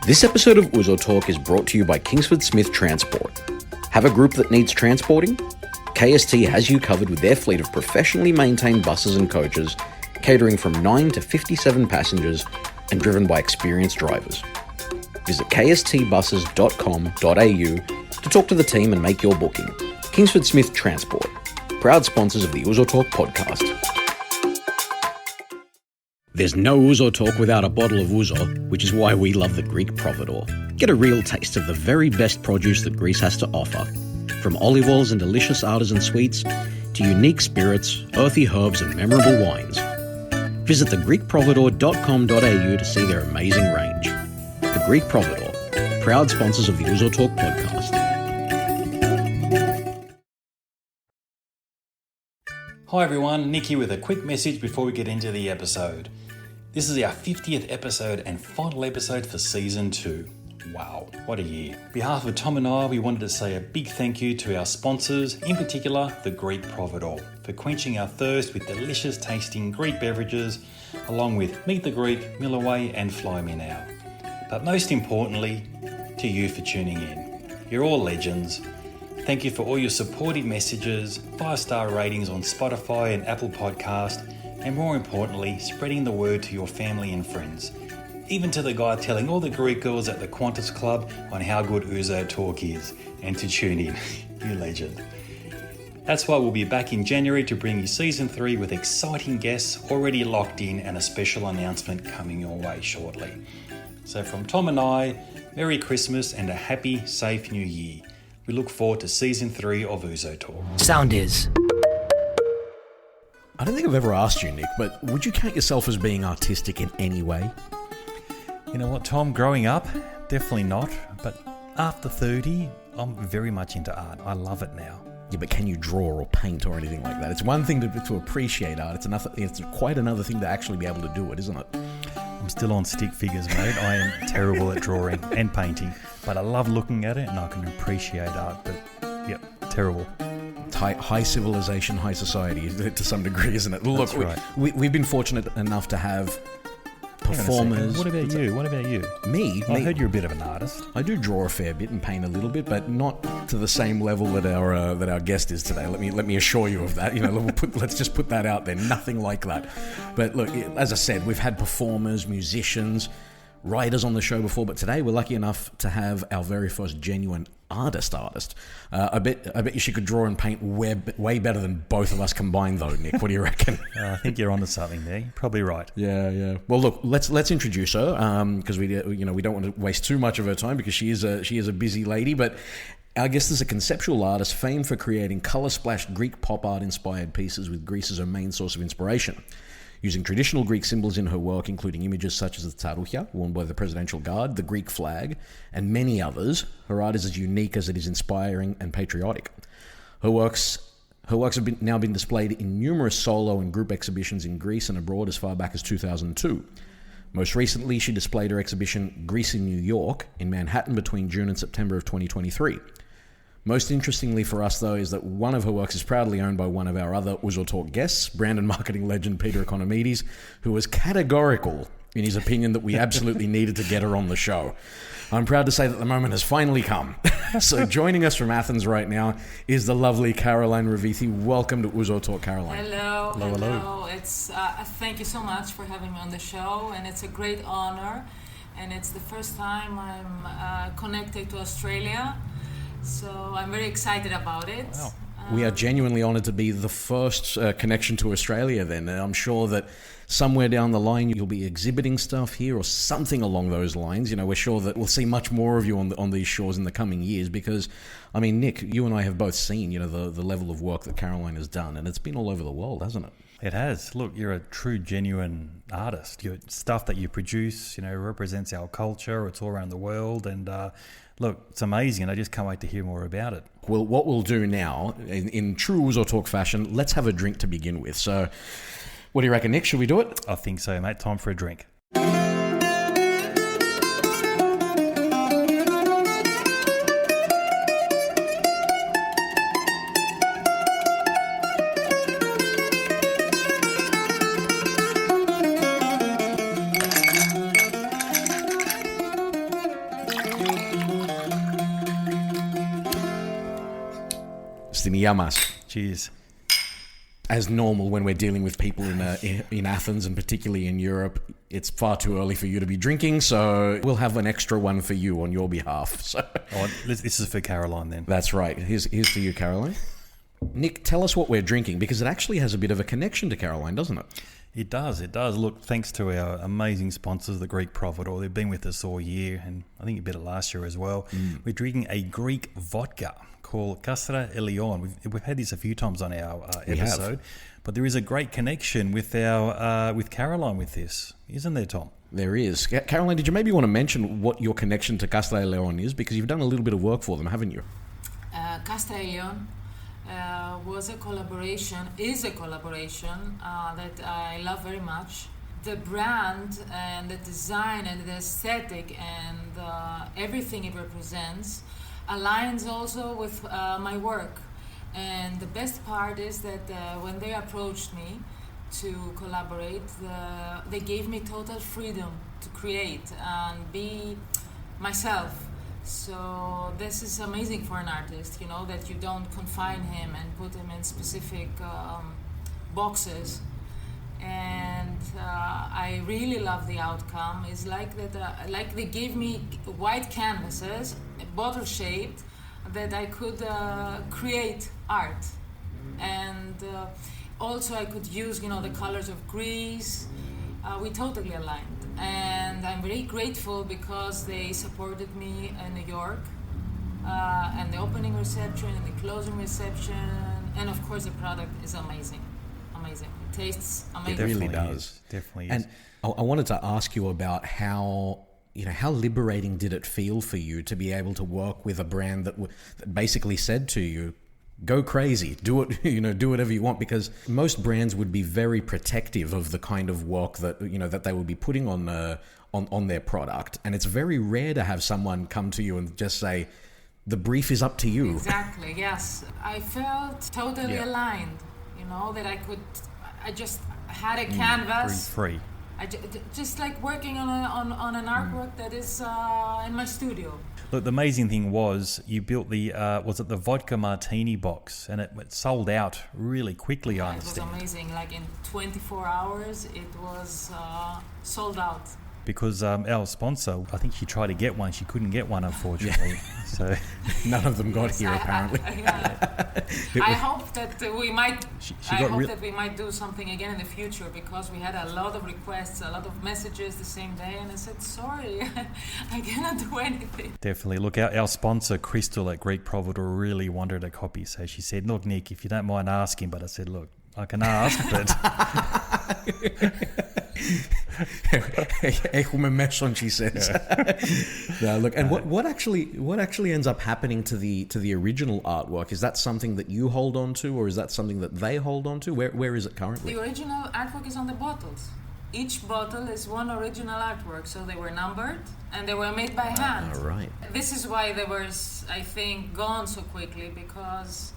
This episode of Uzo Talk is brought to you by Kingsford Smith Transport. Have a group that needs transporting? KST has you covered with their fleet of professionally maintained buses and coaches, catering from 9 to 57 passengers and driven by experienced drivers. Visit kstbuses.com.au to talk to the team and make your booking. Kingsford Smith Transport, proud sponsors of the Uzo Talk podcast. There's no Uzo Talk without a bottle of Uzo, which is why we love the Greek Providor. Get a real taste of the very best produce that Greece has to offer. From olive oils and delicious artisan sweets, to unique spirits, earthy herbs and memorable wines. Visit thegreekprovidor.com.au to see their amazing range. The Greek Providor, proud sponsors of the Uzo Talk podcast. Hi everyone, Nick here with a quick message before we get into the episode. This is our 50th episode and final episode for Season 2. Wow, what a year. On behalf of Tom and I, we wanted to say a big thank you to our sponsors, in particular the Greek Providor, for quenching our thirst with delicious tasting Greek beverages, along with Meet the Greek, Mill Away and Fly Me Now. But most importantly, to you for tuning in. You're all legends. Thank you for all your supportive messages, 5-star ratings on Spotify and Apple Podcast, and more importantly, spreading the word to your family and friends. Even to the guy telling all the Greek girls at the Qantas Club on how good Uzo Talk is, and to tune in. You legend. That's why we'll be back in January to bring you Season 3 with exciting guests already locked in and a special announcement coming your way shortly. So from Tom and I, Merry Christmas and a happy, safe New Year. We look forward to Season 3 of Uzo Talk. Sound is. I don't think I've ever asked you, Nick, but would you count yourself as being artistic in any way? You know what, Tom? Growing up, definitely not. But after 30, I'm very much into art. I love it now. Yeah, but can you draw or paint or anything like that? It's one thing to appreciate art. It's quite another thing to actually be able to do it, isn't it? I'm still on stick figures, mate. I am terrible at drawing and painting, but I love looking at it and I can appreciate art. But, yep, terrible. It's high civilization, high society to some degree, isn't it? Look, right. we've been fortunate enough to have performers. What about you? Me? I heard you're a bit of an artist. I do draw a fair bit and paint a little bit, but not to the same level that our guest is today. Let me assure you of that. You know, let's just put that out there. Nothing like that. But look, as I said, we've had performers, musicians, writers on the show before, but today we're lucky enough to have our very first genuine artist. I bet you she could draw and paint way better than both of us combined, though. Nick, what do you reckon? I think you're onto something there. You're probably right. Yeah. Well, look, let's introduce her because we don't want to waste too much of her time because she is a busy lady. But our guest is a conceptual artist famed for creating color-splashed Greek pop art inspired pieces with Greece as her main source of inspiration. Using traditional Greek symbols in her work, including images such as the Tsarouchia, worn by the Presidential Guard, the Greek flag, and many others, her art is as unique as it is inspiring and patriotic. Her works have now been displayed in numerous solo and group exhibitions in Greece and abroad as far back as 2002. Most recently, she displayed her exhibition Greece in New York in Manhattan between June and September of 2023. Most interestingly for us, though, is that one of her works is proudly owned by one of our other Uzo Talk guests, brand and marketing legend Peter Economides, who was categorical in his opinion that we absolutely needed to get her on the show. I'm proud to say that the moment has finally come. So joining us from Athens right now is the lovely Caroline Rovithi. Welcome to Uzo Talk, Caroline. Hello. It's thank you so much for having me on the show, and it's a great honor. And it's the first time I'm connected to Australia. So I'm very excited about it. Wow. We are genuinely honoured to be the first connection to Australia then. And I'm sure that somewhere down the line you'll be exhibiting stuff here or something along those lines. You know, we're sure that we'll see much more of you on these shores in the coming years because, I mean, Nick, you and I have both seen, you know, the level of work that Caroline has done, and it's been all over the world, hasn't it? It has. Look, you're a true, genuine artist. Your stuff that you produce, you know, represents our culture. It's all around the world, and look, it's amazing. I just can't wait to hear more about it. Well, what we'll do now, in true Uzo Talk fashion, let's have a drink to begin with. So, what do you reckon, Nick? Should we do it? I think so, mate. Time for a drink. Stiniamas. Cheers. As normal when we're dealing with people in Athens and particularly in Europe, it's far too early for you to be drinking, so we'll have an extra one for you on your behalf. So This is for Caroline then. that's right. Here's to you, Caroline. Nick, tell us what we're drinking, because it actually has a bit of a connection to Caroline, doesn't it? It does. Look, thanks to our amazing sponsors, the Greek Providor. They've been with us all year, and I think a bit of last year as well. We're drinking a Greek vodka called Kastra Elion. We've had this a few times on our episode, but there is a great connection with our with Caroline with this, isn't there, Tom? There is. Caroline, did you maybe want to mention what your connection to Kastra Elion is? Because you've done a little bit of work for them, haven't you? Kastra Elion is a collaboration that I love very much. The brand and the design and the aesthetic and everything it represents aligns also with my work. And the best part is that when they approached me to collaborate, they gave me total freedom to create and be myself. So this is amazing for an artist, that you don't confine him and put him in specific boxes. And I really love the outcome. It's like that, like they gave me white canvases, bottle shaped, that I could create art. And also I could use, the colors of Greece. We totally aligned. And I'm very grateful because they supported me in New York, and the opening reception and the closing reception. And of course the product is amazing. It tastes amazing. It really does. Definitely is. And I wanted to ask you about how liberating did it feel for you to be able to work with a brand that basically said to you, go crazy, do it, do whatever you want, because most brands would be very protective of the kind of work that, that they would be putting on their product. And it's very rare to have someone come to you and just say, the brief is up to you. Exactly, yes. I felt totally aligned, that I just had a canvas. Free. Just like working on an artwork that is in my studio. Look, the amazing thing was you built the the vodka martini box, and it sold out really quickly. I understand. It was amazing. Like in 24 hours, it was sold out. Because our sponsor, I think she tried to get one, she couldn't get one, unfortunately. So none of them got here apparently. I hope that we might. That we might do something again in the future, because we had a lot of requests, a lot of messages the same day, and I said sorry, I cannot do anything. Definitely. Look, our sponsor Crystal at Greek Providor really wanted a copy, so she said, "Look, Nick, if you don't mind asking," but I said, "Look, I can ask, but." Έχουμε μέσον, she says. Now, look, and what actually ends up happening to the original artwork? Is that something that you hold on to, or is that something that they hold on to? Where is it currently? The original artwork is on the bottles. Each bottle is one original artwork, so they were numbered and they were made by hand. Right. This is why they were, I think, gone so quickly, because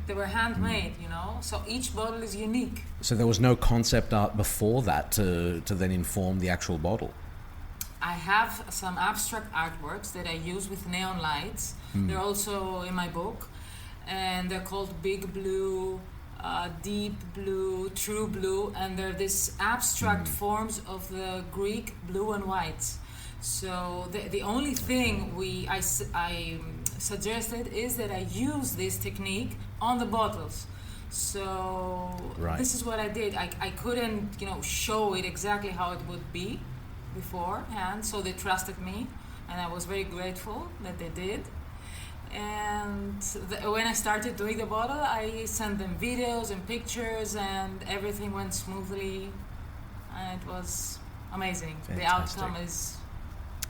they were handmade, so each bottle is unique. So there was no concept art before that to then inform the actual bottle? I have some abstract artworks that I use with neon lights. They're also in my book, and they're called Big Blue, Deep Blue, True Blue, and they're these abstract forms of the Greek blue and whites. So the only thing I suggested is that I use this technique on the bottles. So This is what I did. I couldn't, show it exactly how it would be beforehand, so they trusted me, and I was very grateful that they did. And when I started doing the bottle, I sent them videos and pictures, and everything went smoothly, and it was amazing. Fantastic. The outcome is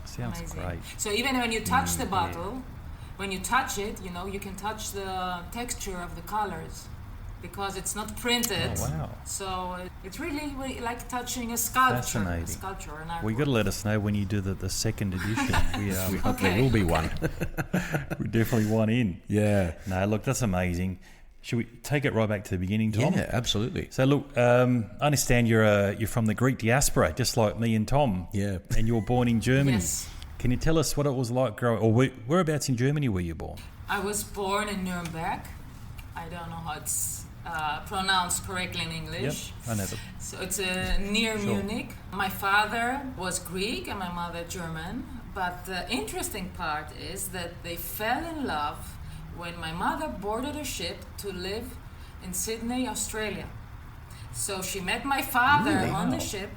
Sounds amazing. Great. So even when you touch the bottle, when you touch it, you can touch the texture of the colors, because it's not printed. Oh, wow. So it's really like touching a sculpture. Fascinating. An artwork. Well, you got to let us know when you do the second edition. We hope there will be one. We definitely want in. Yeah. No, look, that's amazing. Should we take it right back to the beginning, Tom? Yeah, absolutely. So look, I understand you're from the Greek diaspora, just like me and Tom. Yeah. And you were born in Germany. Yes. Can you tell us what it was like growing, or whereabouts in Germany were you born? I was born in Nuremberg, I don't know how it's pronounced correctly in English. Yep, I know them. So it's near Munich. My father was Greek and my mother German. But the interesting part is that they fell in love when my mother boarded a ship to live in Sydney, Australia. So she met my father on the ship.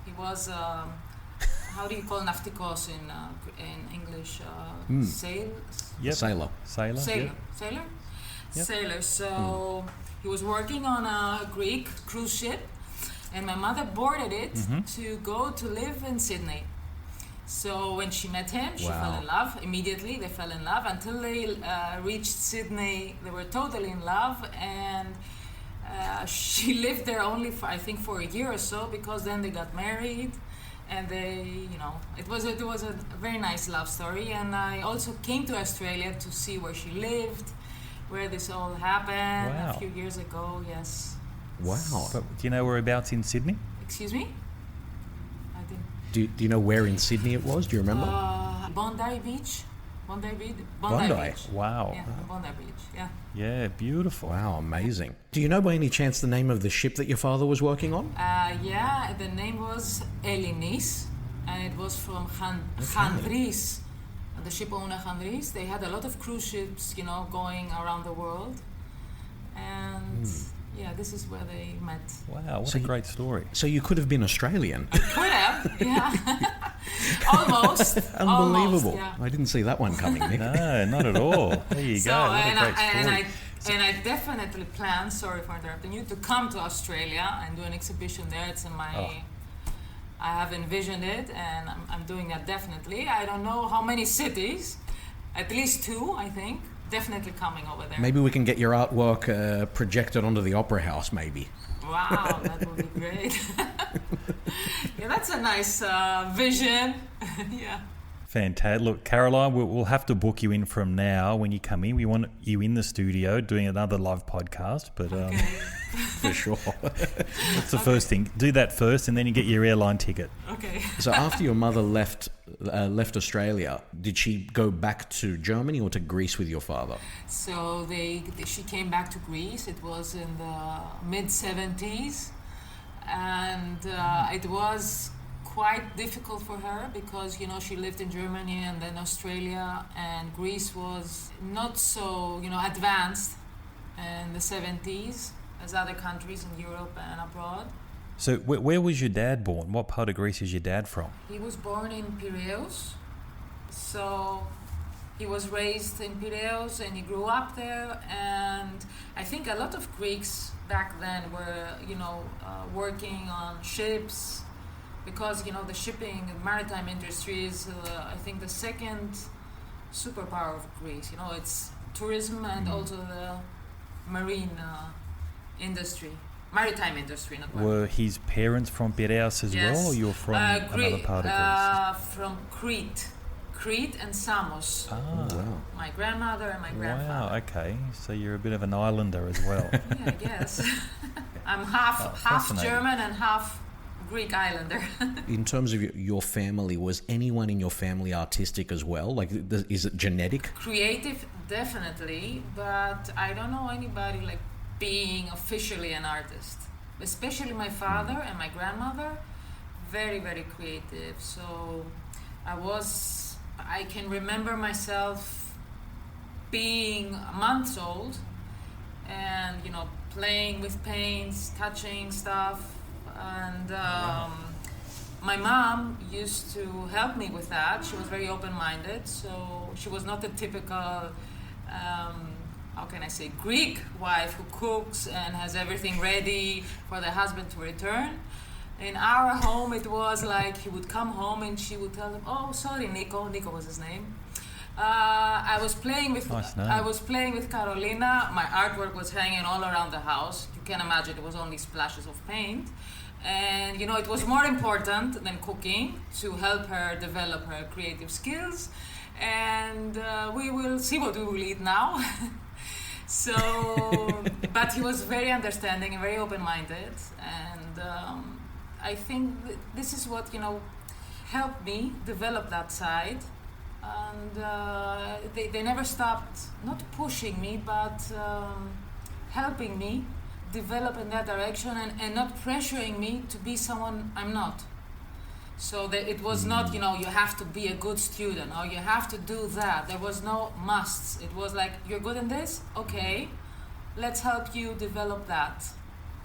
He was, how do you call naftikos in English? Sailor. Sailor. Yep. Sailor. So he was working on a Greek cruise ship, and my mother boarded it to go to live in Sydney. So when she met him, she fell in love. Immediately, they fell in love. Until they reached Sydney, they were totally in love. And she lived there only, for a year or so, because then they got married. And they, it was a very nice love story. And I also came to Australia to see where she lived, where this all happened a few years ago. Yes. Wow. But do you know whereabouts in Sydney? Excuse me? I didn't. Do you know where in Sydney it was? Do you remember? Bondi Beach. Bondi Beach. Wow. Yeah, Bondi Beach. Yeah. Yeah, beautiful. Wow, amazing. Do you know by any chance the name of the ship that your father was working on? Yeah, the name was Elinis, and it was from Chandris. The ship owner Chandris. They had a lot of cruise ships, going around the world. And yeah, this is where they met. Wow, what a great story. So you could have been Australian. Could have, yeah. Almost. Unbelievable. Almost, yeah. I didn't see that one coming, Nick. No, not at all. There you go. What a great story. And I definitely plan, sorry for interrupting you, to come to Australia and do an exhibition there. It's in my... I have envisioned it, and I'm doing that definitely. I don't know how many cities, at least 2, I think. Definitely coming over there. Maybe we can get your artwork projected onto the Opera House, maybe. Wow, that would be great. Yeah, that's a nice vision. Yeah. Fantastic. Look, Caroline, we'll have to book you in from now when you come in. We want you in the studio doing another live podcast, but for sure. That's the first thing. Do that first, and then you get your airline ticket. Okay. So after your mother left Australia, did she go back to Germany or to Greece with your father? So she came back to Greece. It was in the mid-70s, and it was quite difficult for her because she lived in Germany and then Australia, and Greece was not so advanced in the 70s as other countries in Europe and abroad. So where was your dad born? What part of Greece is your dad from? He was born in Piraeus, so he was raised in Piraeus and he grew up there. And I think a lot of Greeks back then were working on ships, because the shipping and maritime industry is I think the second superpower of Greece. It's tourism and also the marine industry, maritime industry. Not Were his parents from Piraeus as well, or you're from another part of Greece? From Crete and Samos. Ah, wow. My grandmother and my grandfather. Wow, okay. So you're a bit of an islander as well. Yeah, I guess. I'm half German and half Greek islander. In terms of your family, was anyone in your family artistic as well? Like, is it genetic? Creative, definitely, but I don't know anybody like being officially an artist. Especially my father and my grandmother, very, very creative. So I can remember myself being months old and, playing with paints, touching stuff. And my mom used to help me with that. She was very open-minded, so she was not the typical, Greek wife who cooks and has everything ready for the husband to return. In our home, it was like he would come home and she would tell him, "Oh, sorry, Nico." Nico was his name. I was playing with Carolina. My artwork was hanging all around the house. You can imagine it was only splashes of paint. And, it was more important than cooking to help her develop her creative skills. And we will see what we will eat now. So, but he was very understanding and very open-minded. And I think this is what, helped me develop that side. And they never stopped, not pushing me, but helping me develop in that direction and not pressuring me to be someone I'm not. So that it was not, you have to be a good student or you have to do that. There was no musts. It was like, you're good in this? Okay, let's help you develop that.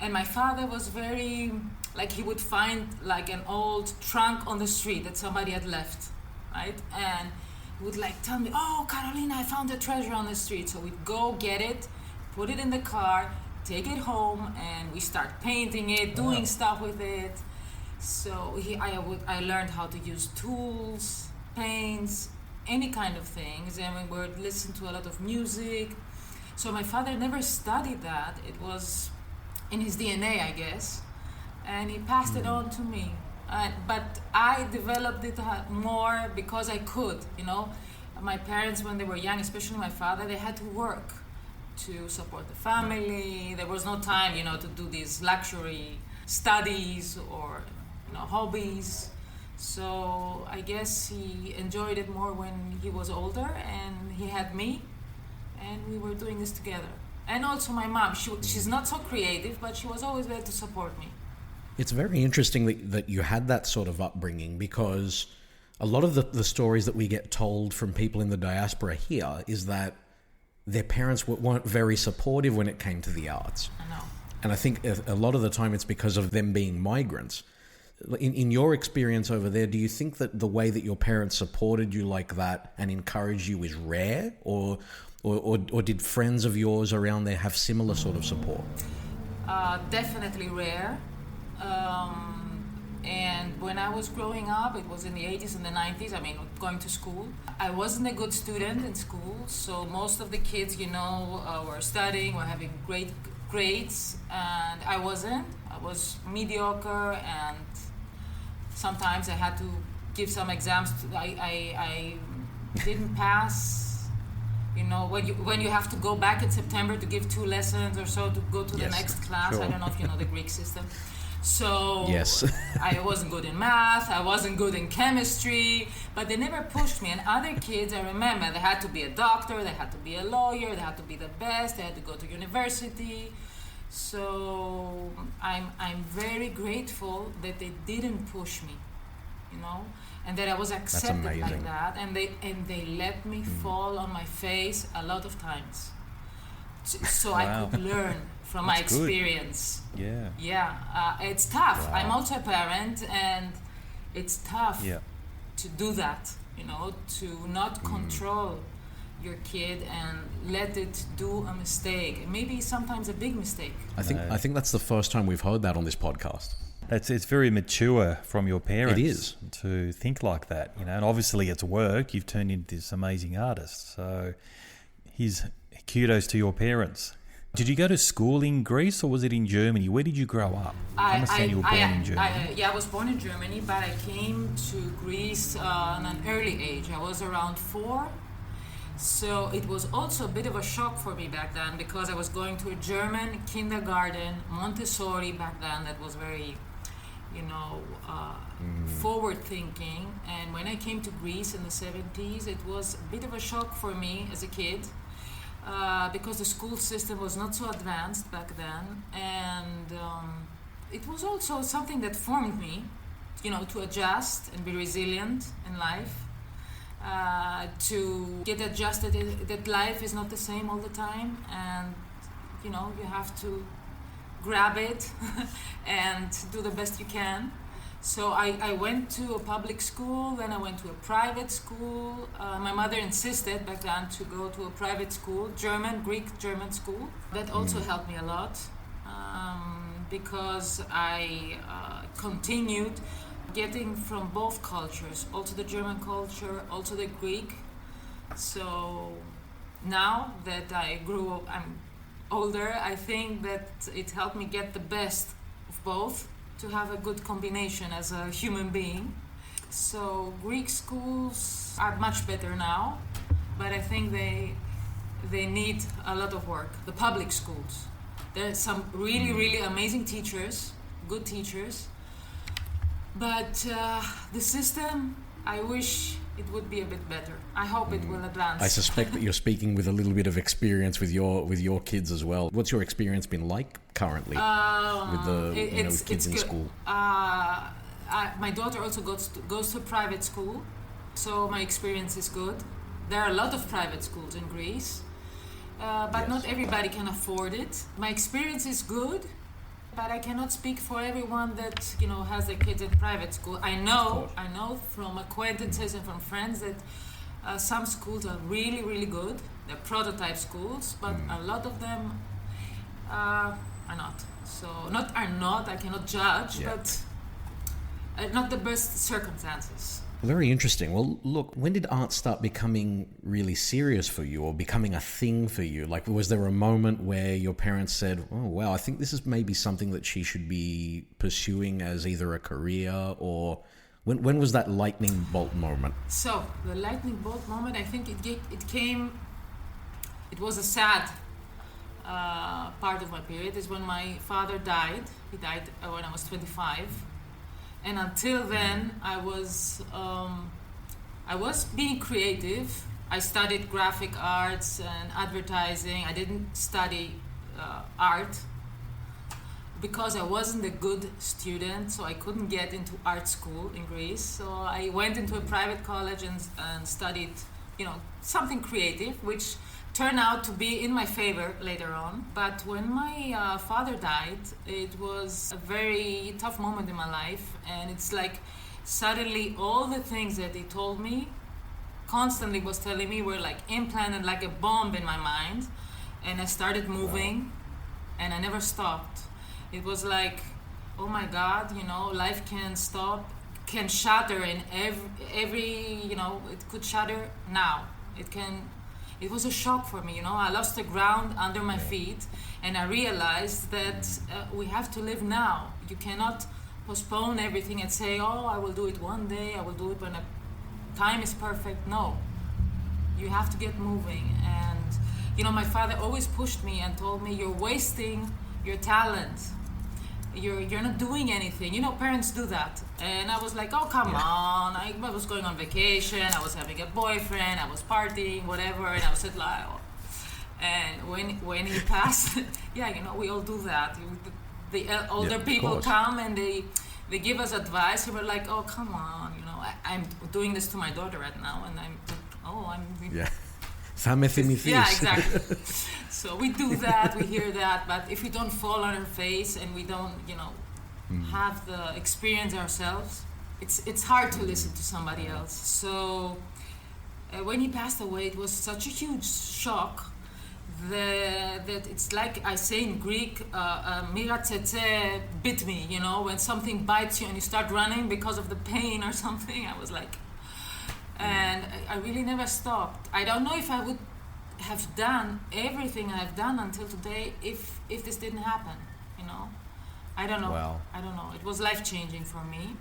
And my father was very, like, he would find like an old trunk on the street that somebody had left, right? And he would like tell me, oh, Carolina, I found a treasure on the street. So we'd go get it, put it in the car, take it home, and we start painting it, doing stuff with it. So I learned how to use tools, paints, any kind of things, and we would listen to a lot of music. So my father never studied that. It was in his DNA, I guess, and he passed it on to me. But I developed it more because I could, My parents, when they were young, especially my father, they had to work to support the family. There was no time, to do these luxury studies or hobbies. So I guess he enjoyed it more when he was older and he had me and we were doing this together. And also my mom, she's not so creative, but she was always there to support me. It's very interesting that you had that sort of upbringing, because a lot of the stories that we get told from people in the diaspora here is that their parents weren't very supportive when it came to the arts. I know. And I think a lot of the time it's because of them being migrants. In your experience over there, do you think that the way that your parents supported you like that and encouraged you is rare, or did friends of yours around there have similar sort of support? Definitely rare. And when I was growing up, it was in the 80s and the 90s, going to school. I wasn't a good student in school, so most of the kids, were studying, were having great grades, and I wasn't. I was mediocre, and sometimes I had to give some exams. I didn't pass. When you have to go back in September to give 2 lessons or so to go to the next class. Sure. I don't know if you know the Greek system. So yes. I wasn't good in math, I wasn't good in chemistry, but they never pushed me. And other kids, I remember, they had to be a doctor, they had to be a lawyer, they had to be the best, they had to go to university. So I'm very grateful that they didn't push me, and that I was accepted like that, and they let me fall on my face a lot of times, so I could learn from my experience. Good. It's tough. Wow. I'm also a parent, and it's tough to do that, to not control your kid and let it do a mistake, maybe sometimes a big mistake. I think that's the first time we've heard that on this podcast. It's very mature from your parents. It is. To think like that, and obviously it's work. You've turned into this amazing artist. So kudos to your parents. Did you go to school in Greece or was it in Germany? Where did you grow up? I understand you were born in Germany. I was born in Germany, but I came to Greece at an early age. I was around 4. So it was also a bit of a shock for me back then, because I was going to a German kindergarten, Montessori back then, that was very, forward thinking. And when I came to Greece in the 70s, it was a bit of a shock for me as a kid. Because the school system was not so advanced back then, and it was also something that formed me, to adjust and be resilient in life, to get adjusted that life is not the same all the time, and you have to grab it and do the best you can. So I went to a public school, then I went to a private school. My mother insisted back then to go to a private school, Greek-German school. That also helped me a lot, because I continued getting from both cultures, also the German culture, also the Greek. So now that I'm older, I think that it helped me get the best of both, to have a good combination as a human being. So Greek schools are much better now, but I think they need a lot of work. The public schools, there are some really, really amazing teachers, good teachers, but the system, I wish it would be a bit better. I hope it will advance. I suspect that you're speaking with a little bit of experience with your kids as well. What's your experience been like currently with kids in good. school? My daughter also goes to private school, so my experience is good. There are a lot of private schools in Greece, but not everybody can afford it. My experience is good, but I cannot speak for everyone that has their kids in private school. I know from acquaintances and from friends that some schools are really, really good. They're prototype schools, but a lot of them are not. So I cannot judge, but not the best circumstances. Very interesting. Well, look, when did art start becoming really serious for you or becoming a thing for you? Like, was there a moment where your parents said, oh, wow, I think this is maybe something that she should be pursuing as either a career or... When was that lightning bolt moment? So, the lightning bolt moment, I think it came... It was a sad part of my period, is when my father died. He died when I was 25. And until then, I was being creative. I studied graphic arts and advertising. I didn't study art because I wasn't a good student, so I couldn't get into art school in Greece. So I went into a private college and studied, something creative, which turned out to be in my favor later on. But when my father died, it was a very tough moment in my life, and it's like suddenly all the things that he told me, constantly was telling me, were like implanted like a bomb in my mind, and I started moving, and I never stopped. It was like, oh my God, life can stop, can shatter in every it could shatter now. It was a shock for me, I lost the ground under my feet, and I realized that we have to live now. You cannot postpone everything and say, oh, I will do it one day, I will do it when time is perfect. No, you have to get moving. And, my father always pushed me and told me, you're wasting your talent. You're not doing anything. Parents do that. And I was like, oh, come on. I was going on vacation. I was having a boyfriend. I was partying, whatever. And I was at Lyle. And when he passed, we all do that. The older people come and they give us advice. And we're like, oh, come on. I'm doing this to my daughter right now. And Yeah, exactly. So we do that, we hear that, but if we don't fall on our face and we don't, have the experience ourselves, it's hard to listen to somebody else. So when he passed away, it was such a huge shock that it's like I say in Greek, mira tsetse bit me, when something bites you and you start running because of the pain or something. I was like, and I really never stopped. I don't know if I would have done everything I've done until today if this didn't happen, I don't know. Wow. I don't know. It was life-changing for me.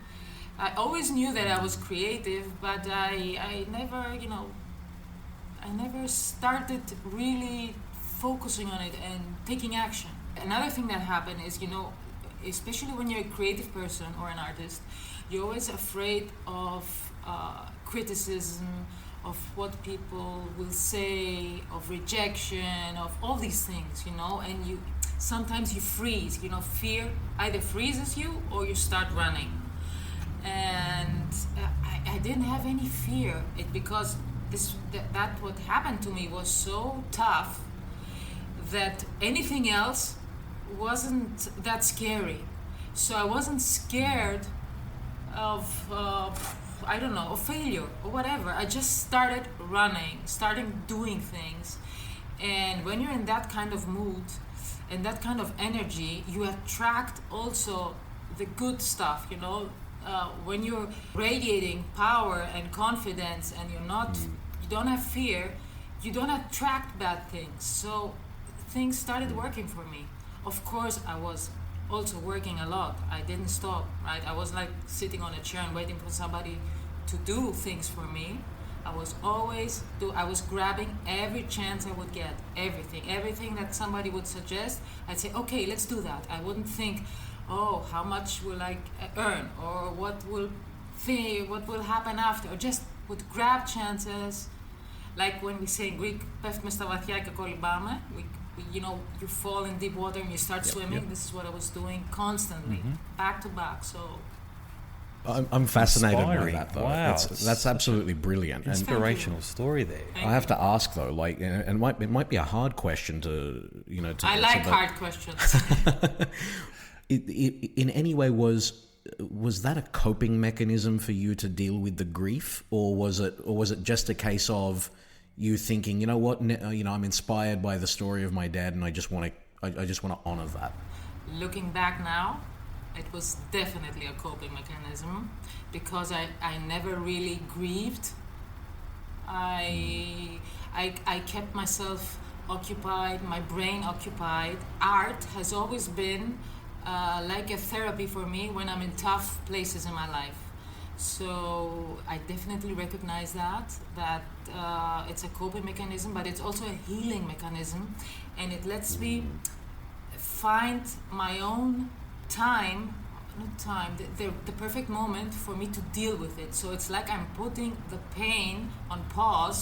I always knew that I was creative, but I never, I never started really focusing on it and taking action. Another thing that happened is, especially when you're a creative person or an artist, you're always afraid of criticism, of what people will say, of rejection, of all these things, and sometimes you freeze, fear either freezes you or you start running. And I didn't have any fear, because that what happened to me was so tough that anything else wasn't that scary. So I wasn't scared of of failure or whatever. I just started running, starting doing things. And when you're in that kind of mood and that kind of energy, you attract also the good stuff, when you're radiating power and confidence and you don't have fear, you don't attract bad things. So things started working for me. Of course, I was also working a lot. I didn't stop, right? I was like sitting on a chair and waiting for somebody to do things for me. I was grabbing every chance I would get, everything that somebody would suggest. I'd say, okay, let's do that. I wouldn't think, oh, how much will I earn, or what will happen after, or just would grab chances, like when we say in Greek, πέφτουμε στα βαθιά και κολυμπάμε. You fall in deep water and you start swimming. This is what I was doing constantly, back to back. So I'm fascinated by Inspiring. that, though. Wow. That's absolutely brilliant. And Inspirational story there. I have to ask though, like, and it might be a hard question to I like hard questions. In any way, was that a coping mechanism for you to deal with the grief, or was it just a case of you thinking, you know what, I'm inspired by the story of my dad, and I just want to honor that? Looking back now, it was definitely a coping mechanism, because I never really grieved. I kept myself occupied, my brain occupied. Art has always been like a therapy for me when I'm in tough places in my life. So I definitely recognize that it's a coping mechanism, but it's also a healing mechanism, and it lets me find my own the perfect moment for me to deal with it. So it's like I'm putting the pain on pause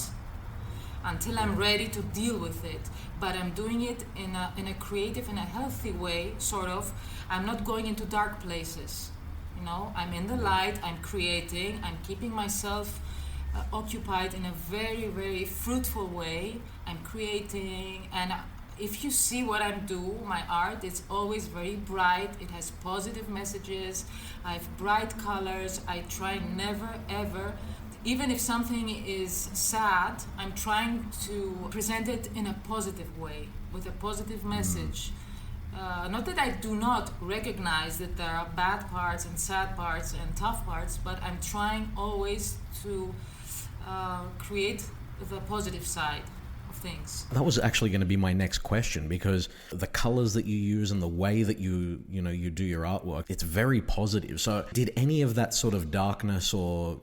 until I'm ready to deal with it. But I'm doing it in a creative, in a healthy way, sort of. I'm not going into dark places. I'm in the light, I'm creating, I'm keeping myself occupied in a very, very fruitful way. I'm creating, and if you see what I do, my art, it's always very bright. It has positive messages. I have bright colors. I try never, ever, even if something is sad, I'm trying to present it in a positive way, with a positive message. Not that I do not recognize that there are bad parts and sad parts and tough parts, but I'm trying always to create the positive side of things. That was actually going to be my next question, because the colors that you use and the way that you do your artwork, it's very positive. So did any of that sort of darkness or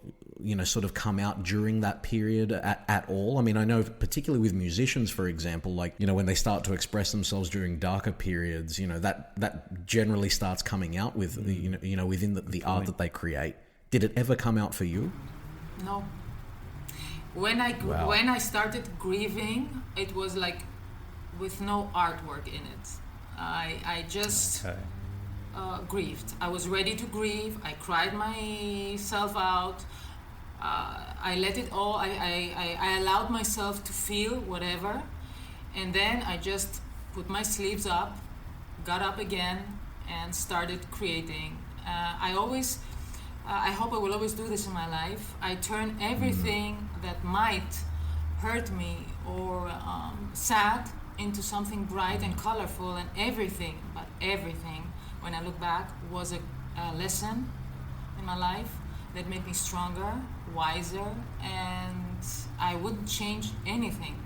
sort of come out during that period at all? I mean, I know particularly with musicians, for example, like, when they start to express themselves during darker periods, that generally starts coming out with, within the art that they create. Did it ever come out for you? No. When I started grieving, it was like with no artwork in it. I just grieved. I was ready to grieve. I cried myself out. I let it all. I allowed myself to feel whatever, and then I just put my sleeves up, got up again, and started creating. I hope I will always do this in my life. I turn everything that might hurt me or sad into something bright and colorful, and everything, when I look back, was a lesson in my life that made me stronger, wiser, and I wouldn't change anything.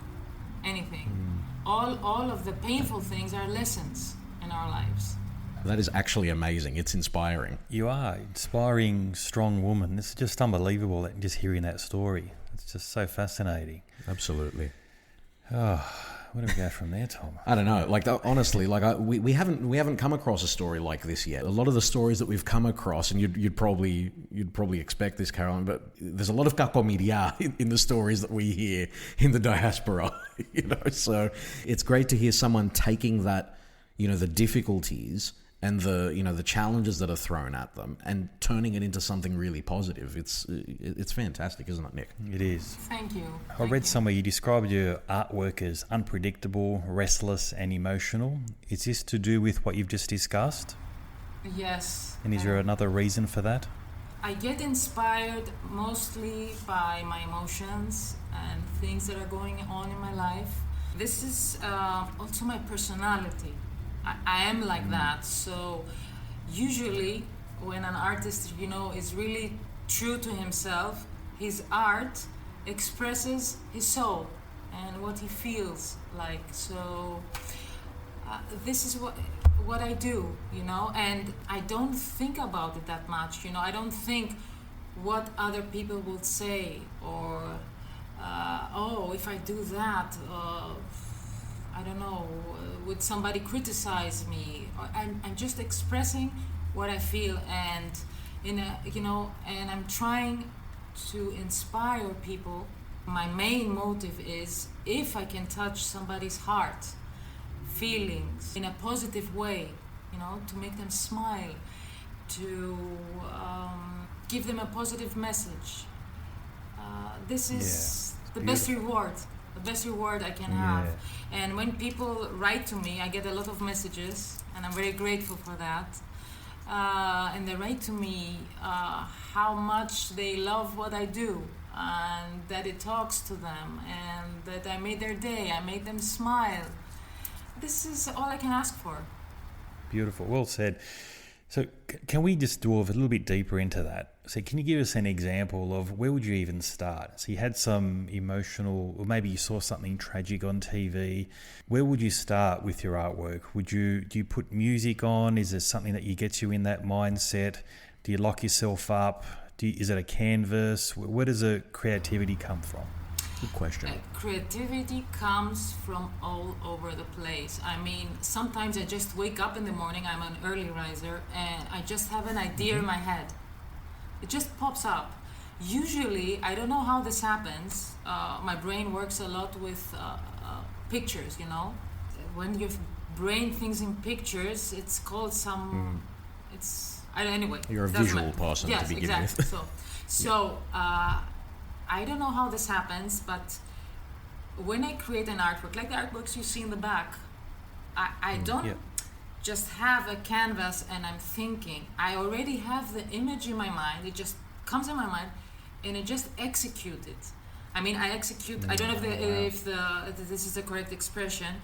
All of the painful things are lessons in our lives. That is actually amazing. It's inspiring. You are inspiring, strong woman. This is just unbelievable, just hearing that story. It's just so fascinating. Absolutely. Oh, where do we go from there, Tom? I don't know. Like, honestly, like we haven't come across a story like this yet. A lot of the stories that we've come across, and you'd probably expect this, Caroline, but there's a lot of kakomedia in the stories that we hear in the diaspora. So it's great to hear someone taking that, the difficulties and the challenges that are thrown at them and turning it into something really positive. It's fantastic, isn't it, Nick? It is. Thank you. I read somewhere you described your artwork as unpredictable, restless and emotional. Is this to do with what you've just discussed? Yes. And is there another reason for that? I get inspired mostly by my emotions and things that are going on in my life. This is also my personality. I am like that. So usually when an artist, is really true to himself, his art expresses his soul and what he feels like. So this is what I do, and I don't think about it that much. I don't think what other people will say, or if I do that, I don't know, would somebody criticize me? I'm just expressing what I feel, and and I'm trying to inspire people. My main motive is if I can touch somebody's heart, feelings in a positive way, to make them smile, to give them a positive message. This is the best reward. The best reward I can have. And when people write to me, I get a lot of messages, and I'm very grateful for that. And they write to me how much they love what I do, and that it talks to them, and that I made their day, I made them smile. This is all I can ask for. Beautiful. Well said. So can we just delve a little bit deeper into that? So can you give us an example of where would you even start? So you had some emotional, or maybe you saw something tragic on TV. Where would you start with your artwork? Do you put music on? Is there something that gets you in that mindset? Do you lock yourself up? Is it a canvas? Where does the creativity come from? Good question. Creativity comes from all over the place. I mean, sometimes I just wake up in the morning, I'm an early riser, and I just have an idea in my head. It just pops up. Usually, I don't know how this happens. My brain works a lot with pictures, When your brain thinks in pictures, it's called anyway. You're a visual person to begin exactly. with. So I don't know how this happens, but when I create an artwork, like the artworks you see in the back, I don't just have a canvas and I'm thinking. I already have the image in my mind. It just comes in my mind, and I just execute it. I mean, I execute. I don't know if this is the correct expression.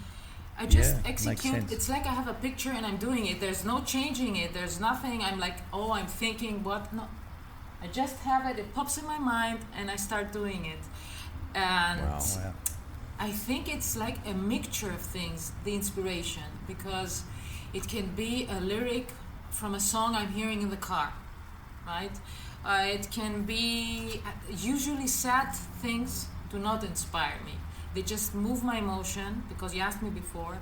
I just execute. It's like I have a picture and I'm doing it. There's no changing it. There's nothing. I'm like, I'm thinking what? No. I just have it. It pops in my mind, and I start doing it. And I think it's like a mixture of things, the inspiration, because it can be a lyric from a song I'm hearing in the car, right? It can be, usually sad things do not inspire me. They just move my emotion, because you asked me before,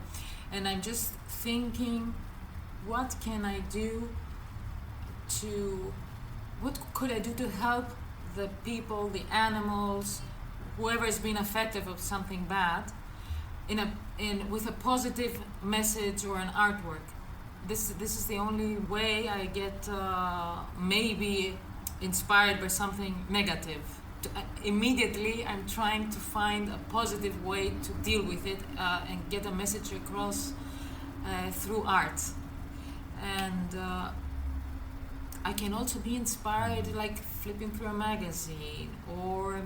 and I'm just thinking, what can I do what could I do to help the people, the animals, whoever has been affected of something bad, with a positive message or an artwork. This is the only way I get maybe inspired by something negative. Immediately, I'm trying to find a positive way to deal with it and get a message across through art. And I can also be inspired, like flipping through a magazine or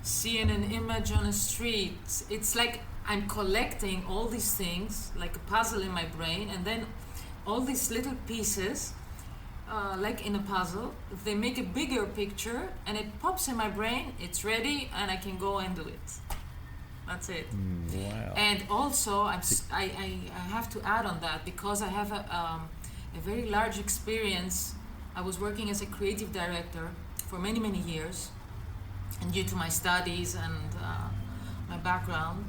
seeing an image on a street. It's like I'm collecting all these things, like a puzzle in my brain, and then all these little pieces, like in a puzzle, they make a bigger picture, and it pops in my brain, it's ready, and I can go and do it. That's it. Wow. And also, I have to add on that, because I have a very large experience. I was working as a creative director for many, many years, and due to my studies and my background,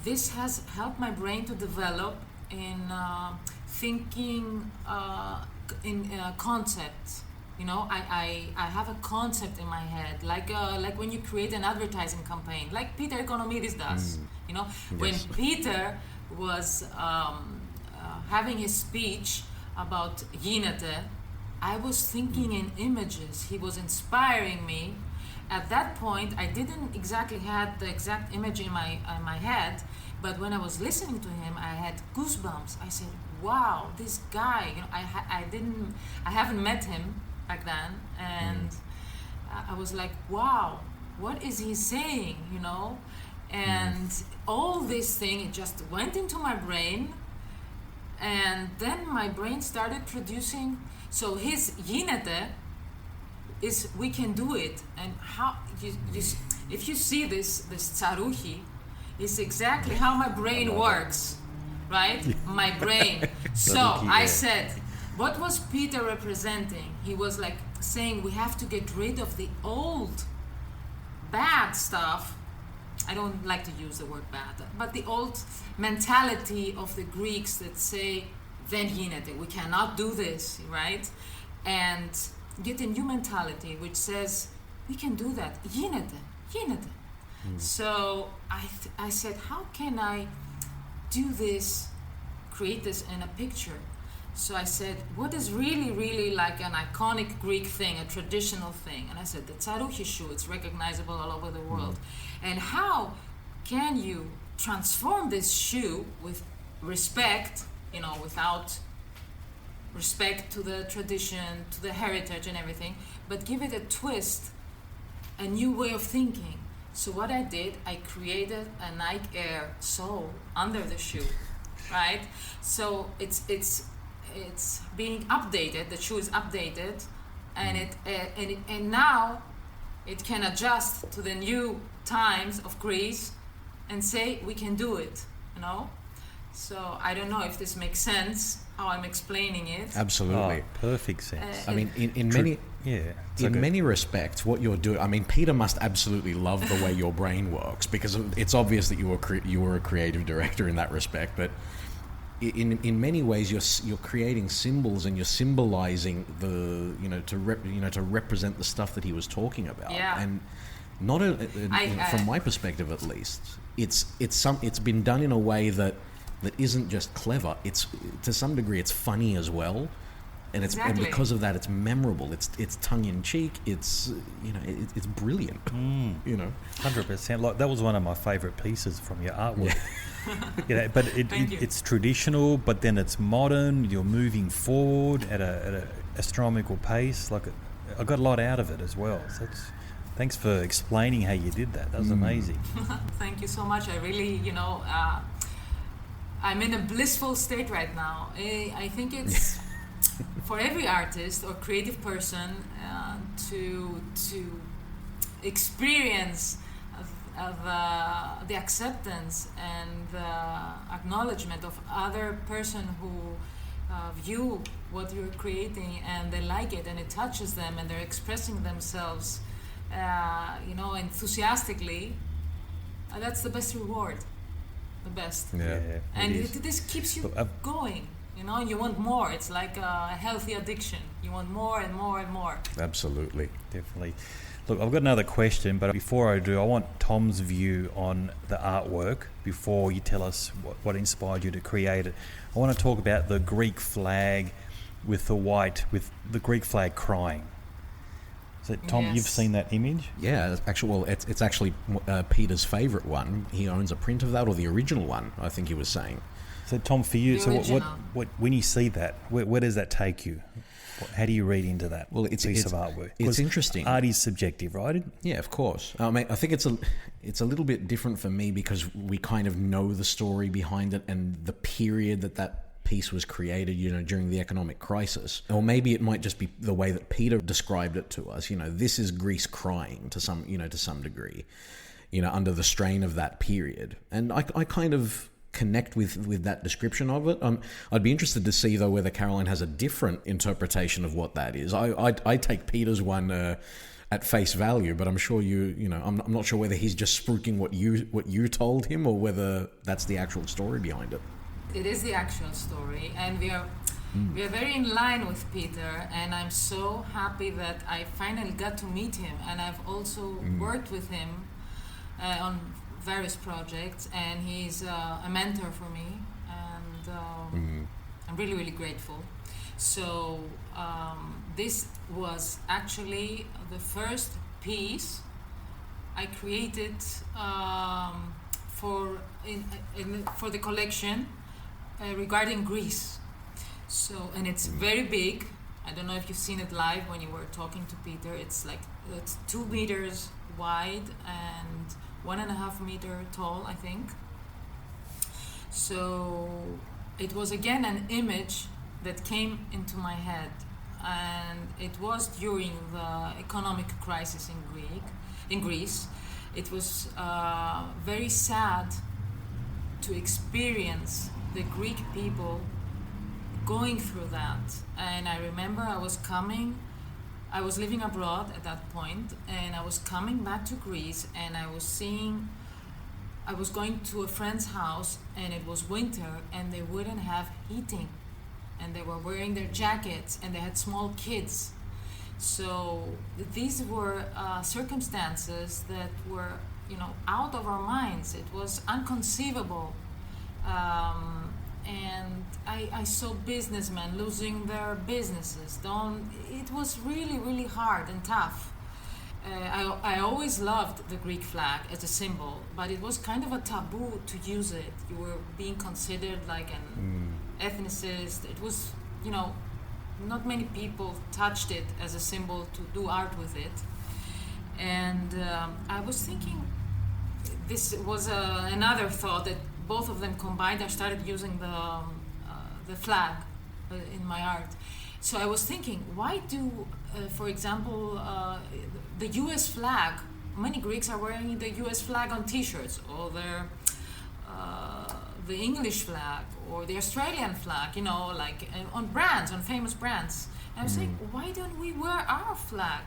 this has helped my brain to develop in thinking in concepts. I have a concept in my head, like when you create an advertising campaign, like Peter Economidis does. When Peter was having his speech about Ginete, I was thinking in images. He was inspiring me. At that point, I didn't exactly have the exact image in my head, but when I was listening to him, I had goosebumps. I said, "Wow, this guy!" I haven't met him back then, and I was like, "Wow, what is he saying?" And all this thing, it just went into my brain, and then my brain started producing. So his Ginete is, we can do it, and how if you see this Tsarouchia, is exactly how my brain works, right? My brain. So I said, what was Peter representing? He was like saying we have to get rid of the old bad stuff. I don't like to use the word bad, but the old mentality of the Greeks that say, then Ginete, we cannot do this, right? And get a new mentality which says, we can do that. Yinete. So I said, how can I do this, create this in a picture? So I said, what is really, really like an iconic Greek thing, a traditional thing? And I said, the Tsarouchia shoe, it's recognizable all over the world. And how can you transform this shoe with respect, without respect to the tradition, to the heritage and everything, but give it a twist, a new way of thinking. So what I did, I created a Nike Air sole under the shoe, right? So it's being updated. The shoe is updated, and now it can adjust to the new times of Greece, and say we can do it. So I don't know if this makes sense how I'm explaining it. Absolutely. Perfect sense. I mean, in many respects, what you're doing. I mean, Peter must absolutely love the way your brain works, because it's obvious that you were a creative director in that respect. But in many ways, you're creating symbols, and you're symbolizing to represent the stuff that he was talking about. Yeah. And not from my perspective, at least, it's been done in a way that isn't just clever. It's, to some degree, it's funny as well, and and because of that, it's memorable. It's tongue in cheek. It's it's brilliant. 100%. Like, that was one of my favourite pieces from your artwork. But it's traditional, but then it's modern. You're moving forward at a astronomical pace. Like, I got a lot out of it as well. So thanks for explaining how you did that. That was amazing. Thank you so much. I really, I'm in a blissful state right now. I think it's for every artist or creative person to experience of the acceptance and the acknowledgement of other person who view what you're creating, and they like it, and it touches them, and they're expressing themselves enthusiastically. That's the best reward. The best. And this keeps you going. You want more. It's like a healthy addiction. You want more and more and more. Absolutely. Definitely. Look, I've got another question, but before I do, I want Tom's view on the artwork before you tell us what inspired you to create it. I want to talk about the Greek flag with the Greek flag crying. So, Tom, Yes. you've seen that image? Yeah, it's actually Peter's favourite one. He owns a print of that, or the original one, I think he was saying. So, Tom, for you, The so original. what when you see that, where does that take you? How do you read into that piece of artwork? It's interesting. Art is subjective, right? Yeah, of course. I mean, I think it's a little bit different for me, because we kind of know the story behind it and the period that piece was created, during the economic crisis. Or maybe it might just be the way that Peter described it to us. This is Greece crying to some degree, under the strain of that period. And I kind of connect with that description of it. I'd be interested to see, though, whether Caroline has a different interpretation of what that is. I take Peter's one at face value, but I'm sure I'm not sure whether he's just spruiking what you told him, or whether that's the actual story behind it. It is the actual story, and we are very in line with Peter, and I'm so happy that I finally got to meet him, and I've also worked with him on various projects, and he's a mentor for me, and I'm really, really grateful. So this was actually the first piece I created for the collection regarding Greece. So, and it's very big. I don't know if you've seen it live when you were talking to Peter. It's 2 meters wide and 1.5 meter tall, I think. So it was again an image that came into my head, and it was during the economic crisis in Greece. It was very sad to experience the Greek people going through that. And I remember I was living abroad at that point, and I was coming back to Greece, and I was going to a friend's house, and it was winter, and they wouldn't have heating, and they were wearing their jackets, and they had small kids. So these were circumstances that were, out of our minds. It was inconceivable. And I saw businessmen losing their businesses. It was really, really hard and tough. I always loved the Greek flag as a symbol, but it was kind of a taboo to use it. You were being considered like an ethnicist. It was, not many people touched it as a symbol to do art with it. And I was thinking, this was another thought that both of them combined. I started using the flag in my art. So I was thinking, why do, for example, the U.S. flag, many Greeks are wearing the U.S. flag on T-shirts, or the English flag, or the Australian flag, like on brands, on famous brands. And I was saying, why don't we wear our flag?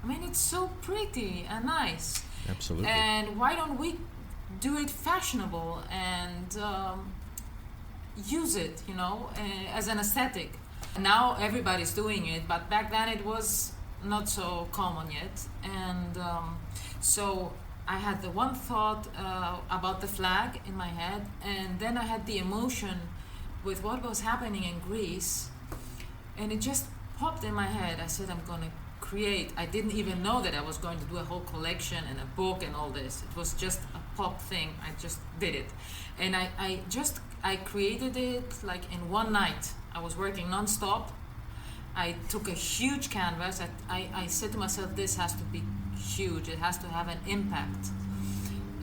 I mean, it's so pretty and nice. Absolutely. And why don't we do it fashionable and use it, as an aesthetic? Now everybody's doing it, but back then it was not so common yet. And so I had the one thought about the flag in my head, and then I had the emotion with what was happening in Greece, and it just popped in my head. I said, I'm going to create. I didn't even know that I was going to do a whole collection and a book and all this. It was just a pop thing. I just did it. And I created it like in one night. I was working non-stop. I took a huge canvas. I said to myself, this has to be huge. It has to have an impact.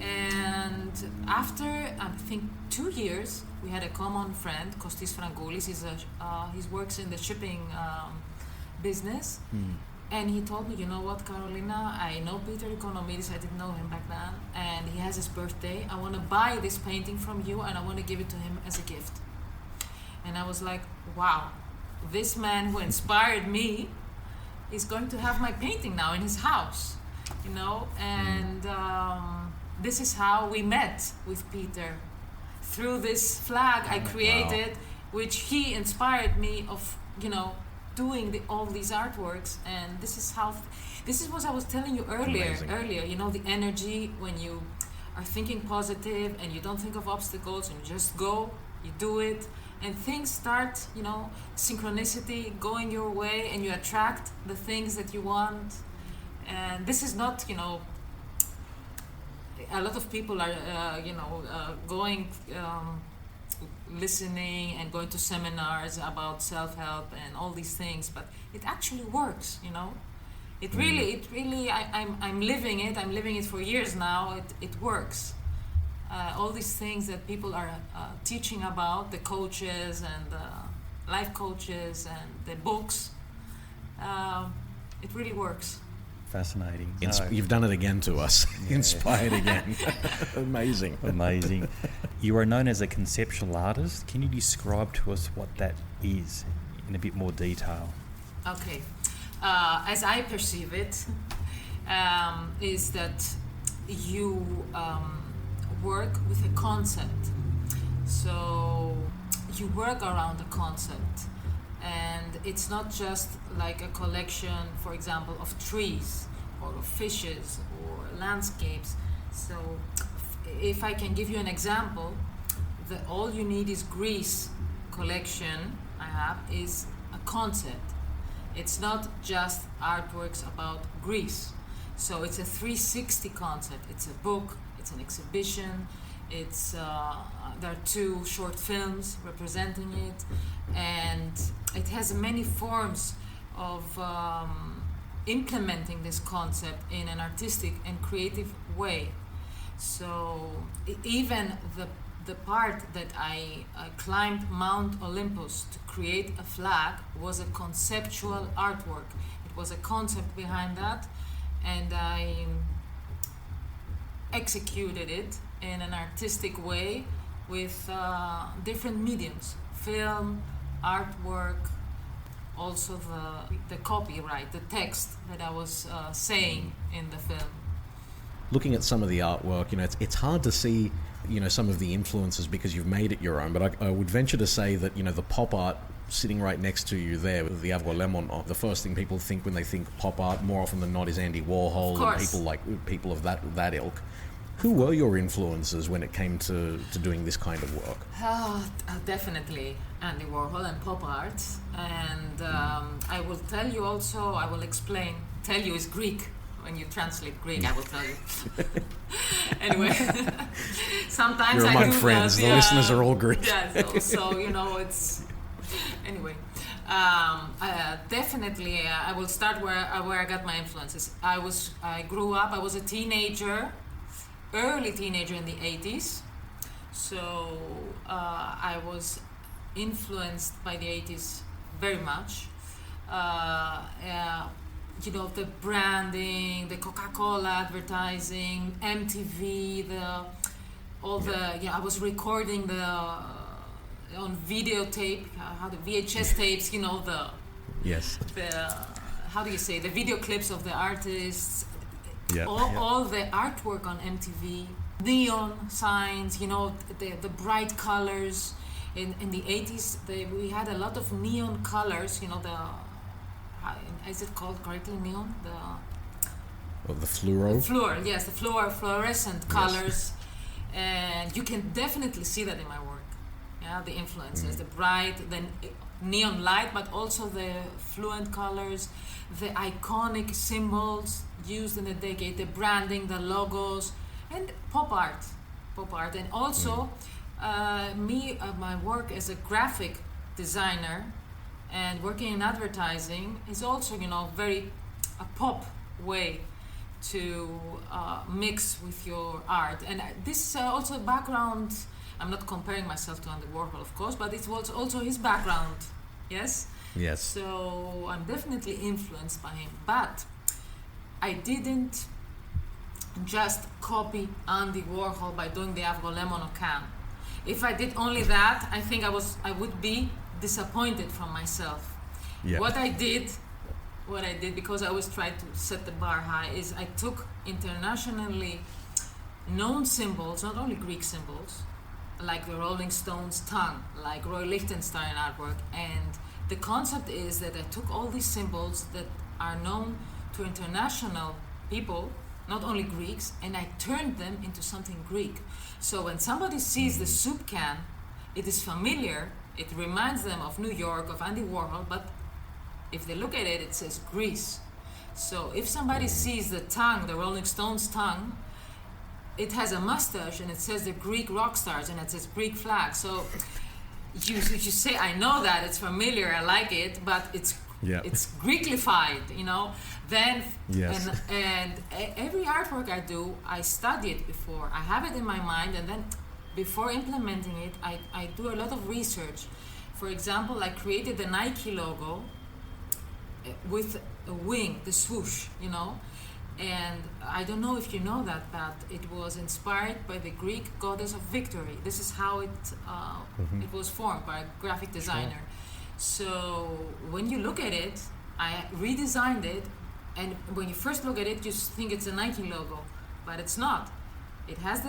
And after, I think, 2 years, we had a common friend, Kostis Frangoulis. He works in the shipping business. And he told me, you know what, Carolina, I know Peter Economidis. I didn't know him back then. And he has his birthday. I want to buy this painting from you, and I want to give it to him as a gift. And I was like, wow, this man who inspired me is going to have my painting now in his house, and this is how we met with Peter. Through this flag I created, which he inspired me of, doing all these artworks. And this is what I was telling you earlier, the energy when you are thinking positive and you don't think of obstacles and you just go, you do it. And things start, synchronicity going your way, and you attract the things that you want. And this is not, a lot of people are, going, listening and going to seminars about self-help and all these things, but it actually works, It really, I'm living it. I'm living it for years now. It works. All these things that people are teaching about, the coaches and the life coaches and the books, it really works. Fascinating. You've done it again to us. Yeah. Inspired again. Amazing. Amazing. You are known as a conceptual artist. Can you describe to us what that is in a bit more detail? Okay. As I perceive it, is that you work with a concept. So you work around a concept, and it's not just like a collection, for example, of trees or of fishes or landscapes. So if I can give you an example, the All You Need Is Greece collection I have is a concept. It's not just artworks about Greece. So it's a 360 concept. It's a book, it's an exhibition, there are 2 short films representing it, and it has many forms of implementing this concept in an artistic and creative way. So even the part that I climbed Mount Olympus to create a flag was a conceptual artwork. It was a concept behind that, and I executed it in an artistic way with different mediums, film, artwork, also the copyright, the text that I was saying in the film. Looking at some of the artwork, it's hard to see, some of the influences because you've made it your own, but I would venture to say that, the pop art sitting right next to you there with the Avro Lemon, the first thing people think when they think pop art, more often than not, is Andy Warhol and people of that ilk. Who were your influences when it came to doing this kind of work? Definitely Andy Warhol and pop art. And I will tell you also, I will explain. Tell you is Greek. When you translate Greek, I will tell you. Anyway, sometimes You're among friends. The listeners are all Greek. Yeah, so it's... Anyway, definitely, I will start where I got my influences. I grew up, I was a teenager, early teenager in the 80s. So I was influenced by the 80s very much. The branding, the Coca-Cola advertising, MTV, I was recording on videotape, the VHS tapes, Yes. The video clips of the artists, Yeah. all the artwork on MTV, neon signs, the bright colors. In the 80s, we had a lot of neon colors, is it called correctly neon? The fluoro? The fluorescent colors. And you can definitely see that in my work. Yeah, the influences, the bright, the neon light, but also the fluent colors, the iconic symbols used in the decade, the branding, the logos, and pop art. And also, my work as a graphic designer and working in advertising is also, very a pop way to mix with your art. And this also background, I'm not comparing myself to Andy Warhol, of course, but it was also his background, yes? Yes. So I'm definitely influenced by him. But I didn't just copy Andy Warhol by doing the Avro Lemon or Can. If I did only that, I think I would be disappointed from myself. Yeah. What I did, because I always try to set the bar high, is I took internationally known symbols, not only Greek symbols, like the Rolling Stones' tongue, like Roy Lichtenstein artwork, and the concept is that I took all these symbols that are known to international people, not only Greeks, and I turned them into something Greek. So when somebody sees the soup can, it is familiar. It reminds them of New York, of Andy Warhol, but if they look at it, it says Greece. So if somebody sees the tongue, the Rolling Stones tongue, it has a mustache and it says the Greek rock stars and it says Greek flag. So you say, I know that, it's familiar, I like it, but it's Greeklified, Then, yes. and every artwork I do, I study it before. I have it in my mind, and then before implementing it, I do a lot of research. For example, I created the Nike logo with a wing, the swoosh, and I don't know if you know that, but it was inspired by the Greek goddess of victory. This is how it was formed by a graphic designer. So when you look at it, I redesigned it, and when you first look at it, you think it's a Nike logo, but it's not. It has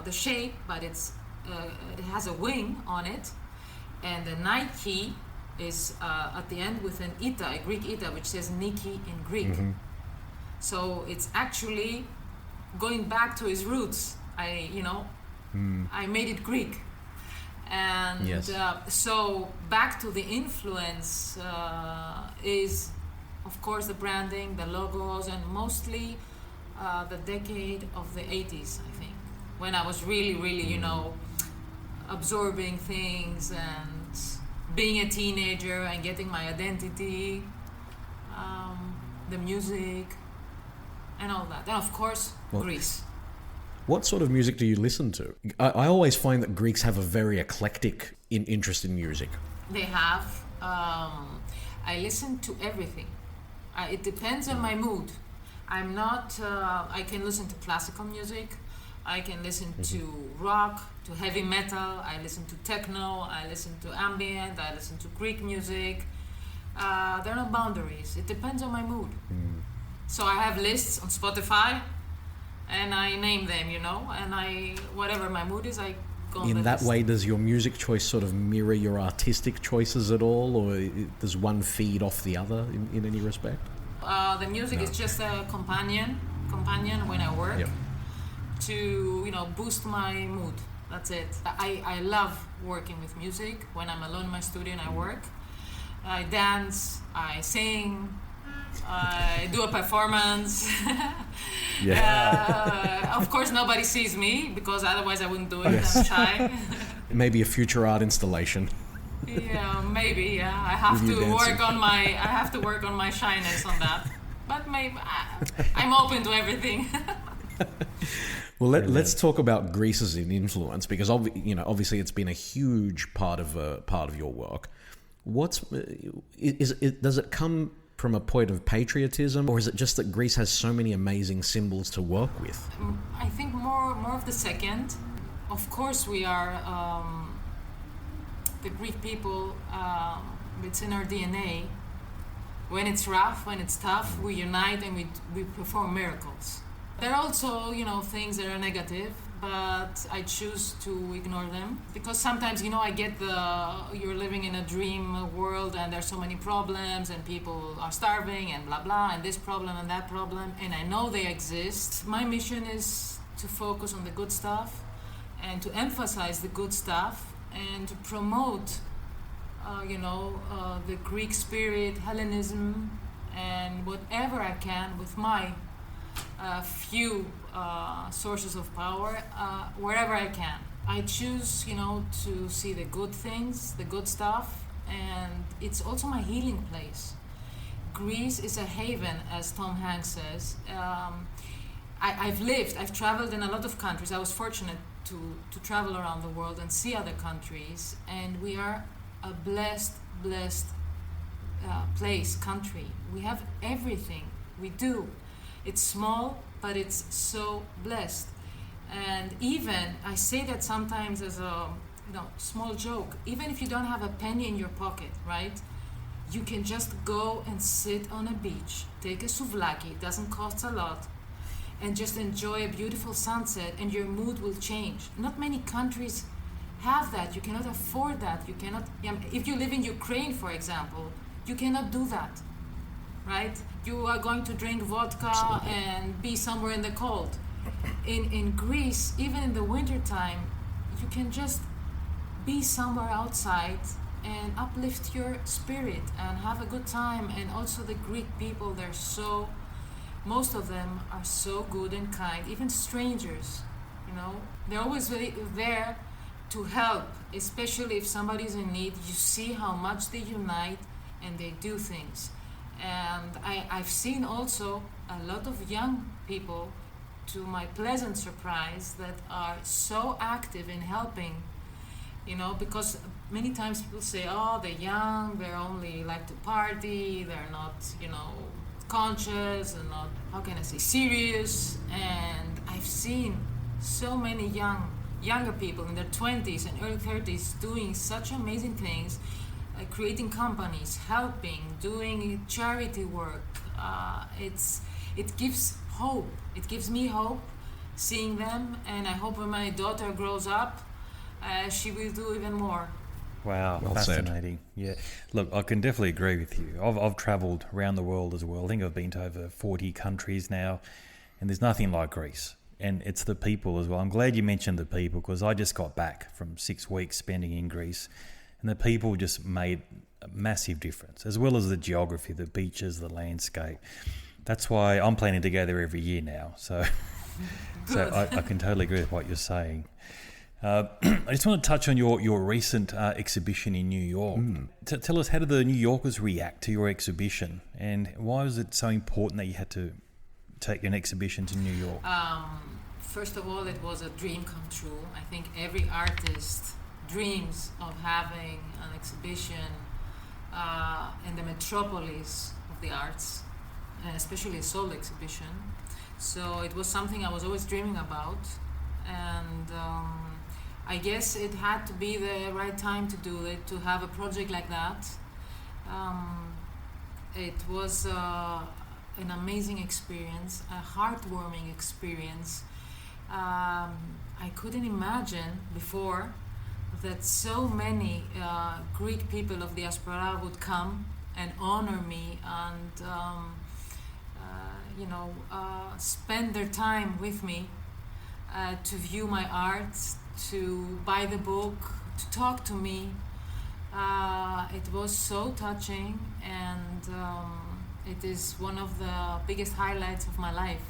the shape, but it has a wing on it, and the Nike is at the end with an ita, a Greek ita, which says Nike in Greek. So it's actually going back to his roots. I made it Greek, and yes. So back to the influence is, of course, the branding, the logos, and mostly the decade of the 80s, I think, when I was really, absorbing things and being a teenager and getting my identity, the music, and all that. And of course, Greece. What sort of music do you listen to? I always find that Greeks have a very eclectic interest in music. They have. I listen to everything. It depends on my mood. I'm not, I can listen to classical music, I can listen to rock, to heavy metal, I listen to techno, I listen to ambient, I listen to Greek music. There are no boundaries. It depends on my mood. So I have lists on Spotify, and I name them, and whatever my mood is, I In that way, does your music choice sort of mirror your artistic choices at all, or does one feed off the other in any respect? The music is just a companion when I work, to boost my mood. That's it. I love working with music. When I'm alone in my studio and I work, I dance, I sing, I do a performance. Of course, nobody sees me because otherwise I wouldn't do it. Yes. I'm shy. Maybe a future art installation. Yeah, maybe. Yeah, I have to work on my shyness on that. But maybe I'm open to everything. Well, let's talk about Greece as an influence, because obviously it's been a huge part of your work. Does it come from a point of patriotism, or is it just that Greece has so many amazing symbols to work with? I think more of the second. Of course, we are the Greek people. It's in our DNA. When it's rough, when it's tough, we unite and we perform miracles. There are also, things that are negative, but I choose to ignore them because sometimes, I get you're living in a dream world and there's so many problems and people are starving and blah blah and this problem and that problem, and I know they exist. My mission is to focus on the good stuff and to emphasize the good stuff and to promote the Greek spirit, Hellenism, and whatever I can with my few sources of power, wherever I can. I choose, to see the good things, the good stuff, and it's also my healing place. Greece is a haven, as Tom Hanks says. I've traveled in a lot of countries. I was fortunate to travel around the world and see other countries, and we are a blessed country. We have everything. We do. It's small, but it's so blessed. And even, I say that sometimes as a small joke, even if you don't have a penny in your pocket, right? You can just go and sit on a beach, take a souvlaki, it doesn't cost a lot, and just enjoy a beautiful sunset, and your mood will change. Not many countries have that. You cannot afford that. You cannot. If you live in Ukraine, for example, you cannot do that, right? You are going to drink vodka. Absolutely. And be somewhere in the cold. In Greece, even in the wintertime, you can just be somewhere outside and uplift your spirit and have a good time. And also the Greek people, most of them are so good and kind, even strangers, they're always there to help, especially if somebody's in need. You see how much they unite and they do things. And I've seen also a lot of young people, to my pleasant surprise, that are so active in helping, because many times people say, they're young, they're only like to party, they're not, conscious and not, how can I say, serious. And I've seen so many younger people in their 20s and early 30s doing such amazing things, creating companies, helping, doing charity work. It gives hope. It gives me hope seeing them, and I hope when my daughter grows up, she will do even more. Wow, well fascinating. Said. Yeah, look, I can definitely agree with you. I've travelled around the world as well. I think I've been to over 40 countries now, and there's nothing like Greece. And it's the people as well. I'm glad you mentioned the people, because I just got back from 6 weeks spending in Greece, and the people just made a massive difference, as well as the geography, the beaches, the landscape. That's why I'm planning to go there every year now. So I can totally agree with what you're saying. I just want to touch on your recent exhibition in New York. Tell us, how did the New Yorkers react to your exhibition, and why was it so important that you had to take an exhibition to New York? First of all, it was a dream come true. I think every artist dreams of having an exhibition in the metropolis of the arts, and especially a solo exhibition. So it was something I was always dreaming about, and I guess it had to be the right time to do it, to have a project like that. It was an amazing experience, a heartwarming experience. I couldn't imagine before that so many Greek people of diaspora would come and honor me and spend their time with me to view my art, to buy the book, to talk to me. It was so touching, and it is one of the biggest highlights of my life.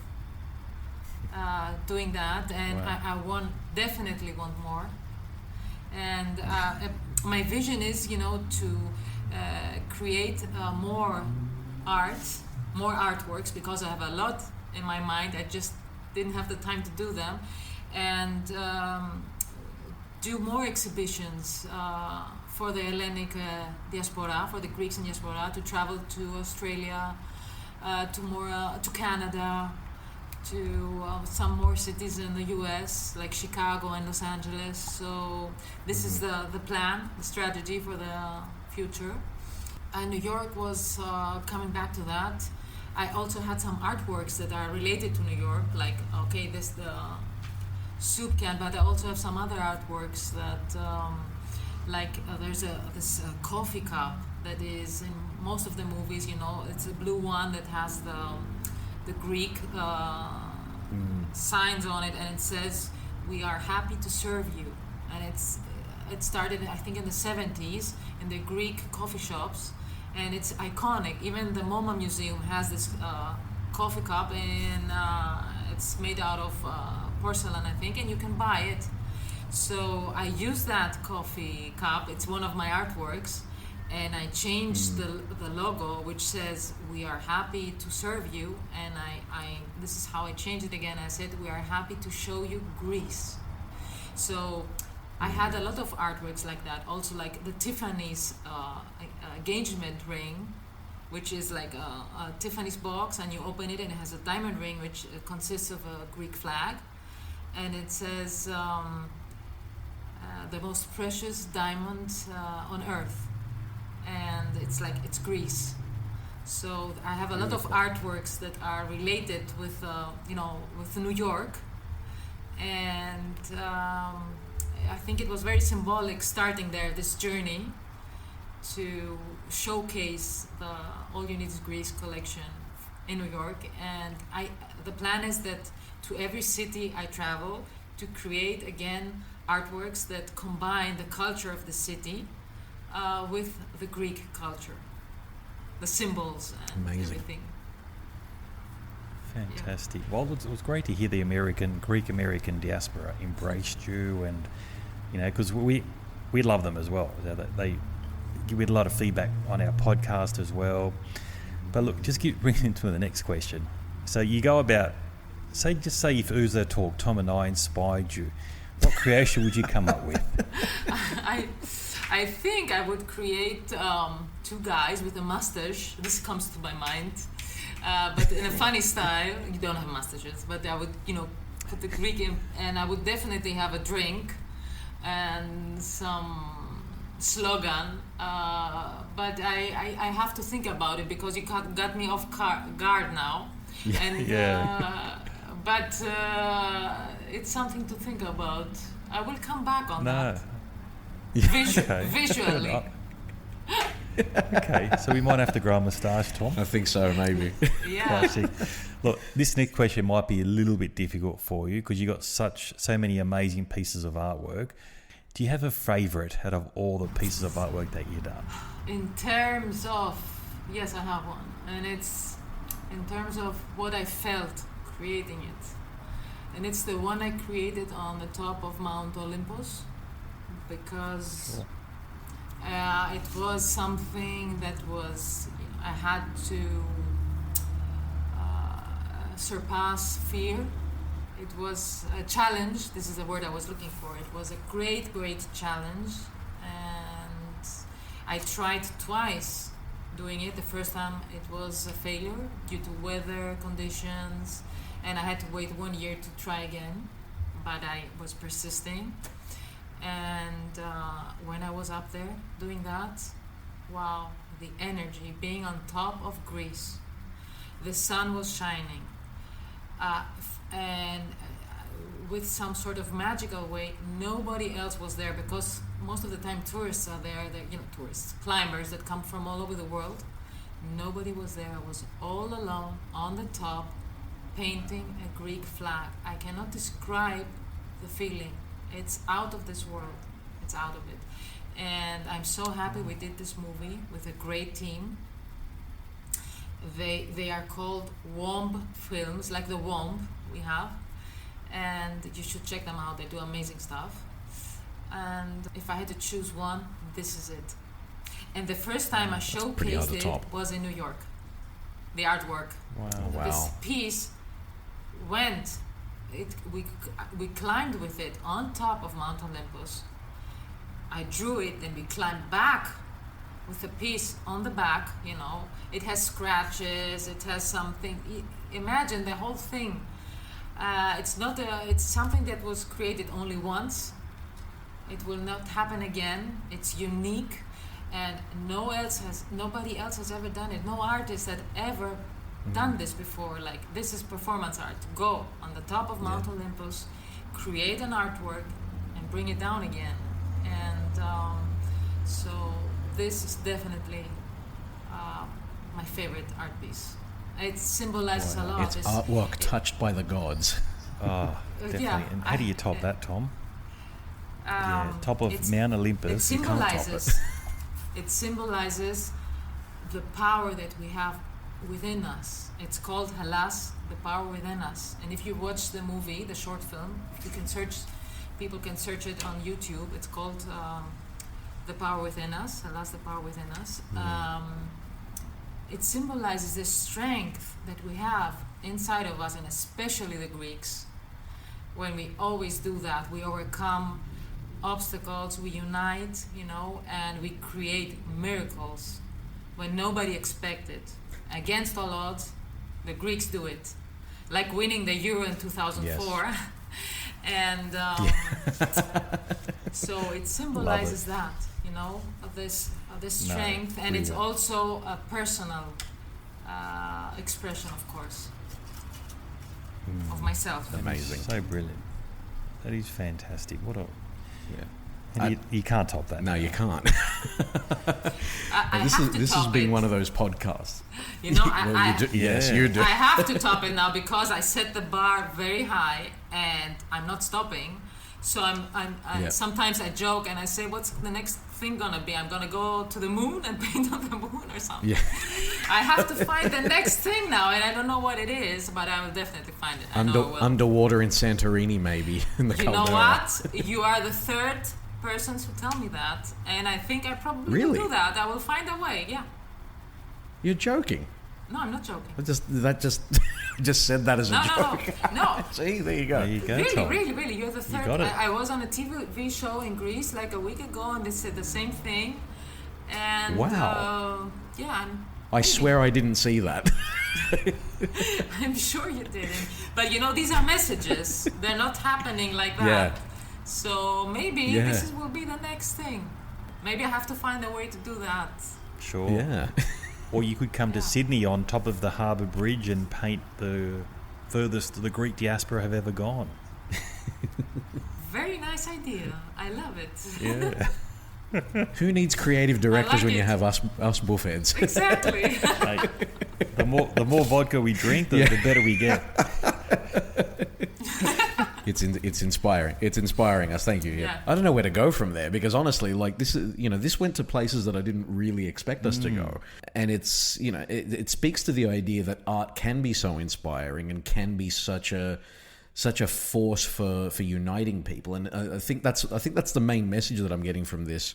Doing that, and Wow. I definitely want more. And my vision is, to create more artworks, because I have a lot in my mind. I just didn't have the time to do them, and do more exhibitions for the Hellenic diaspora, for the Greeks in diaspora, to travel to Australia, to Canada, to some more cities in the US, like Chicago and Los Angeles. So this is the plan, the strategy for the future. And New York was coming back to that. I also had some artworks that are related to New York, like, this the soup can, but I also have some other artworks that, there's this coffee cup that is in most of the movies. It's a blue one that has the Greek signs on it, and it says, "We are happy to serve you." And it started, I think, in the 70s in the Greek coffee shops, and it's iconic. Even the MoMA Museum has this coffee cup, and it's made out of porcelain, I think, and you can buy it. So I use that coffee cup. It's one of my artworks, and I changed the logo, which says, "We are happy to serve you," and I this is how I changed it again. I said, "We are happy to show you Greece." So I had a lot of artworks like that. Also, like the Tiffany's engagement ring, which is like a Tiffany's box, and you open it and it has a diamond ring, which consists of a Greek flag, and it says, "The most precious diamond on earth." And it's Greece. So I have a lot of artworks that are related with with New York, and I think it was very symbolic starting there, this journey, to showcase the All You Need Is Greece collection in New York. And the plan is that to every city I travel, to create again artworks that combine the culture of the city with the Greek culture, the symbols and everything. Fantastic. Well, it was great to hear the Greek American diaspora embraced you, and because we love them as well. They give me a lot of feedback on our podcast as well. But look, just bring into the next question. So you go about, say if Uza Talk, Tom and I inspired you, what creation would you come up with? I think I would create two guys with a mustache. This comes to my mind, but in a funny style. You don't have mustaches, but I would, put the Greek in, and I would definitely have a drink and some slogan. But I have to think about it, because you got me off guard now. And but it's something to think about. I will come back on that. Visually. Okay, so we might have to grow a moustache, Tom. I think so, maybe. Yeah. Classic. Look, this next question might be a little bit difficult for you, because you got so many amazing pieces of artwork. Do you have a favourite out of all the pieces of artwork that you've done? In terms of, yes, I have one, and it's in terms of what I felt creating it, and it's the one I created on the top of Mount Olympus, because it was something that was, I had to surpass fear. It was a challenge. This is the word I was looking for. It was a great, great challenge, and I tried twice doing it. The first time it was a failure due to weather conditions, and I had to wait 1 year to try again, but I was persisting. And when I was up there doing that, wow, the energy, being on top of Greece, the sun was shining, and with some sort of magical way. Nobody else was there, because most of the time tourists are there. Tourists, climbers that come from all over the world. Nobody was there. I was all alone on the top, painting a Greek flag. I cannot describe the feeling. It's out of this world. It's out of it. And I'm so happy we did this movie with a great team. They are called Womb Films, like the Womb we have. And you should check them out. They do amazing stuff. And if I had to choose one, this is it. And the first time I showcased it was in New York. The artwork. Wow. This piece we climbed with it on top of Mount Olympus. I drew it, and we climbed back with a piece on the back. It has scratches, it has something. Imagine the whole thing. It's something that was created only once. It will not happen again. It's unique, and nobody else has ever done it. No artist had ever done this before. Like, this is performance art. Go on the top of Mount Olympus, create an artwork, and bring it down again. And so this is definitely my favorite art piece. It symbolizes a lot. It's artwork touched by the gods. Oh, definitely. And how do you top that, Tom? Top of Mount Olympus. You can't top it. It symbolizes the power that we have within us. It's called Hellas, the power within us. And if you watch the movie, the short film, people can search it on YouTube. It's called The Power Within Us, Hellas, the Power Within Us. It symbolizes the strength that we have inside of us, and especially the Greeks. When we always do that, we overcome obstacles, we unite, and we create miracles when nobody expected. Against all odds, the Greeks do it. Like winning the Euro in 2004. Yes. And so it symbolizes that, of this strength, and it's also a personal expression, of course, of myself. Amazing. So brilliant. That is fantastic. And you can't top that. No, you can't. This has been one of those podcasts. Yes, you do. I have to top it now, because I set the bar very high, and I'm not stopping. So sometimes I joke and I say, what's the next thing gonna be? I'm gonna go to the moon and paint on the moon or something. Yeah. I have to find the next thing now, and I don't know what it is, but I will definitely find it. Underwater in Santorini, maybe. In the Caldera. Know what? You are the third person to tell me that, and I think I probably will do that. I will find a way. Yeah. You're joking. No, I'm not joking. Just said that as a joke. No. See, there you go. There you go, really, Tom. really. You're the third. You got it. I was on a TV show in Greece like a week ago, and they said the same thing. And wow. I swear I didn't see that. I'm sure you didn't. But these are messages. They're not happening like that. Yeah. So maybe this will be the next thing. Maybe I have to find a way to do that. Sure. Yeah. Or you could come to Sydney on top of the Harbour Bridge and paint the furthest the Greek diaspora have ever gone. Very nice idea. I love it. Yeah. Who needs creative directors when you have us buffheads? Exactly. Hey, the more vodka we drink, the better we get. It's inspiring. It's inspiring us. Thank you. Yeah. I don't know where to go from there, because honestly, like, this is, this went to places that I didn't really expect us to go, and it's, it speaks to the idea that art can be so inspiring and can be such a force for uniting people, and I think that's the main message that I'm getting from this,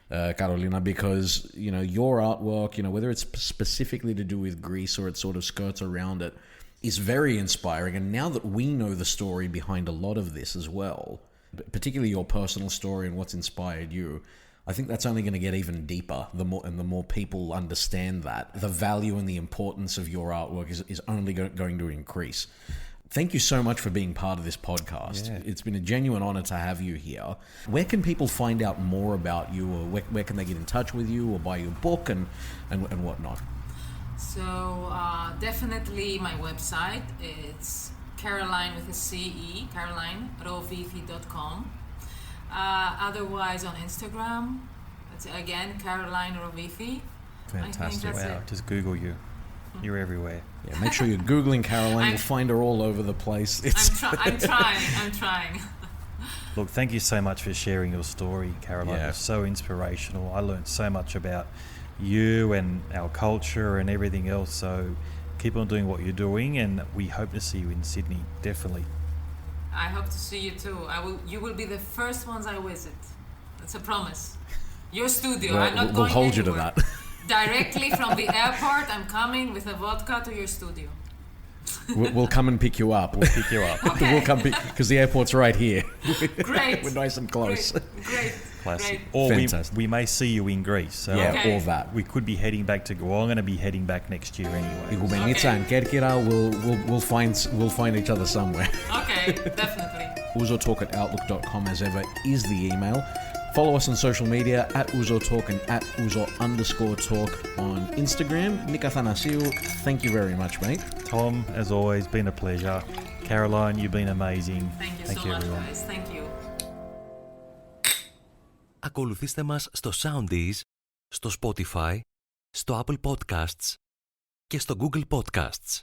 Carolina, because your artwork, whether it's specifically to do with Greece or it sort of skirts around it, is very inspiring. And now that we know the story behind a lot of this as well, particularly your personal story and what's inspired you, I think that's only going to get even deeper. The more people understand that, the value and the importance of your artwork is only going to increase. Thank you so much for being part of this podcast. Yeah. It's been a genuine honor to have you here. Where can people find out more about you, or where can they get in touch with you or buy your book and whatnot? So definitely my website, it's Caroline with a CE, Caroline, Rovithi.com. Otherwise on Instagram, it's again Caroline Rovithi. Fantastic. Wow, just Google you. You're everywhere. Yeah, make sure you're Googling Caroline. You'll find her all over the place. I'm trying. Look, thank you so much for sharing your story, Caroline. Yeah. It was so inspirational. I learned so much about you and our culture and everything else. So keep on doing what you're doing, and we hope to see you in Sydney, definitely. I hope to see you too. You will be the first ones I visit. It's a promise. Your studio. I'm not going We'll hold you to anywhere. that. Directly from the airport, I'm coming with a vodka to your studio. We'll come and pick you up. We'll pick you up. Okay. We'll come because the airport's right here. Great. We're nice and close. Great. Classic. Great. Or Fantastic. we may see you in Greece. So Yeah, Okay. all that. we could be heading back to. Well, I'm going to be heading back next year anyway. Igumenitsa and Kerkira, we'll find each other somewhere. Okay, definitely. uzotalk@outlook.com as ever is the email. Follow us on social media @uzotalk and @uzo_talk on Instagram. Nick Athanasiou, thank you very much, mate. Tom, as always, been a pleasure. Caroline, you've been amazing. Thank you so much, guys. Thank you. Ακολουθήστε μας στο Soundees, στο Spotify, στο Apple Podcasts και στο Google Podcasts.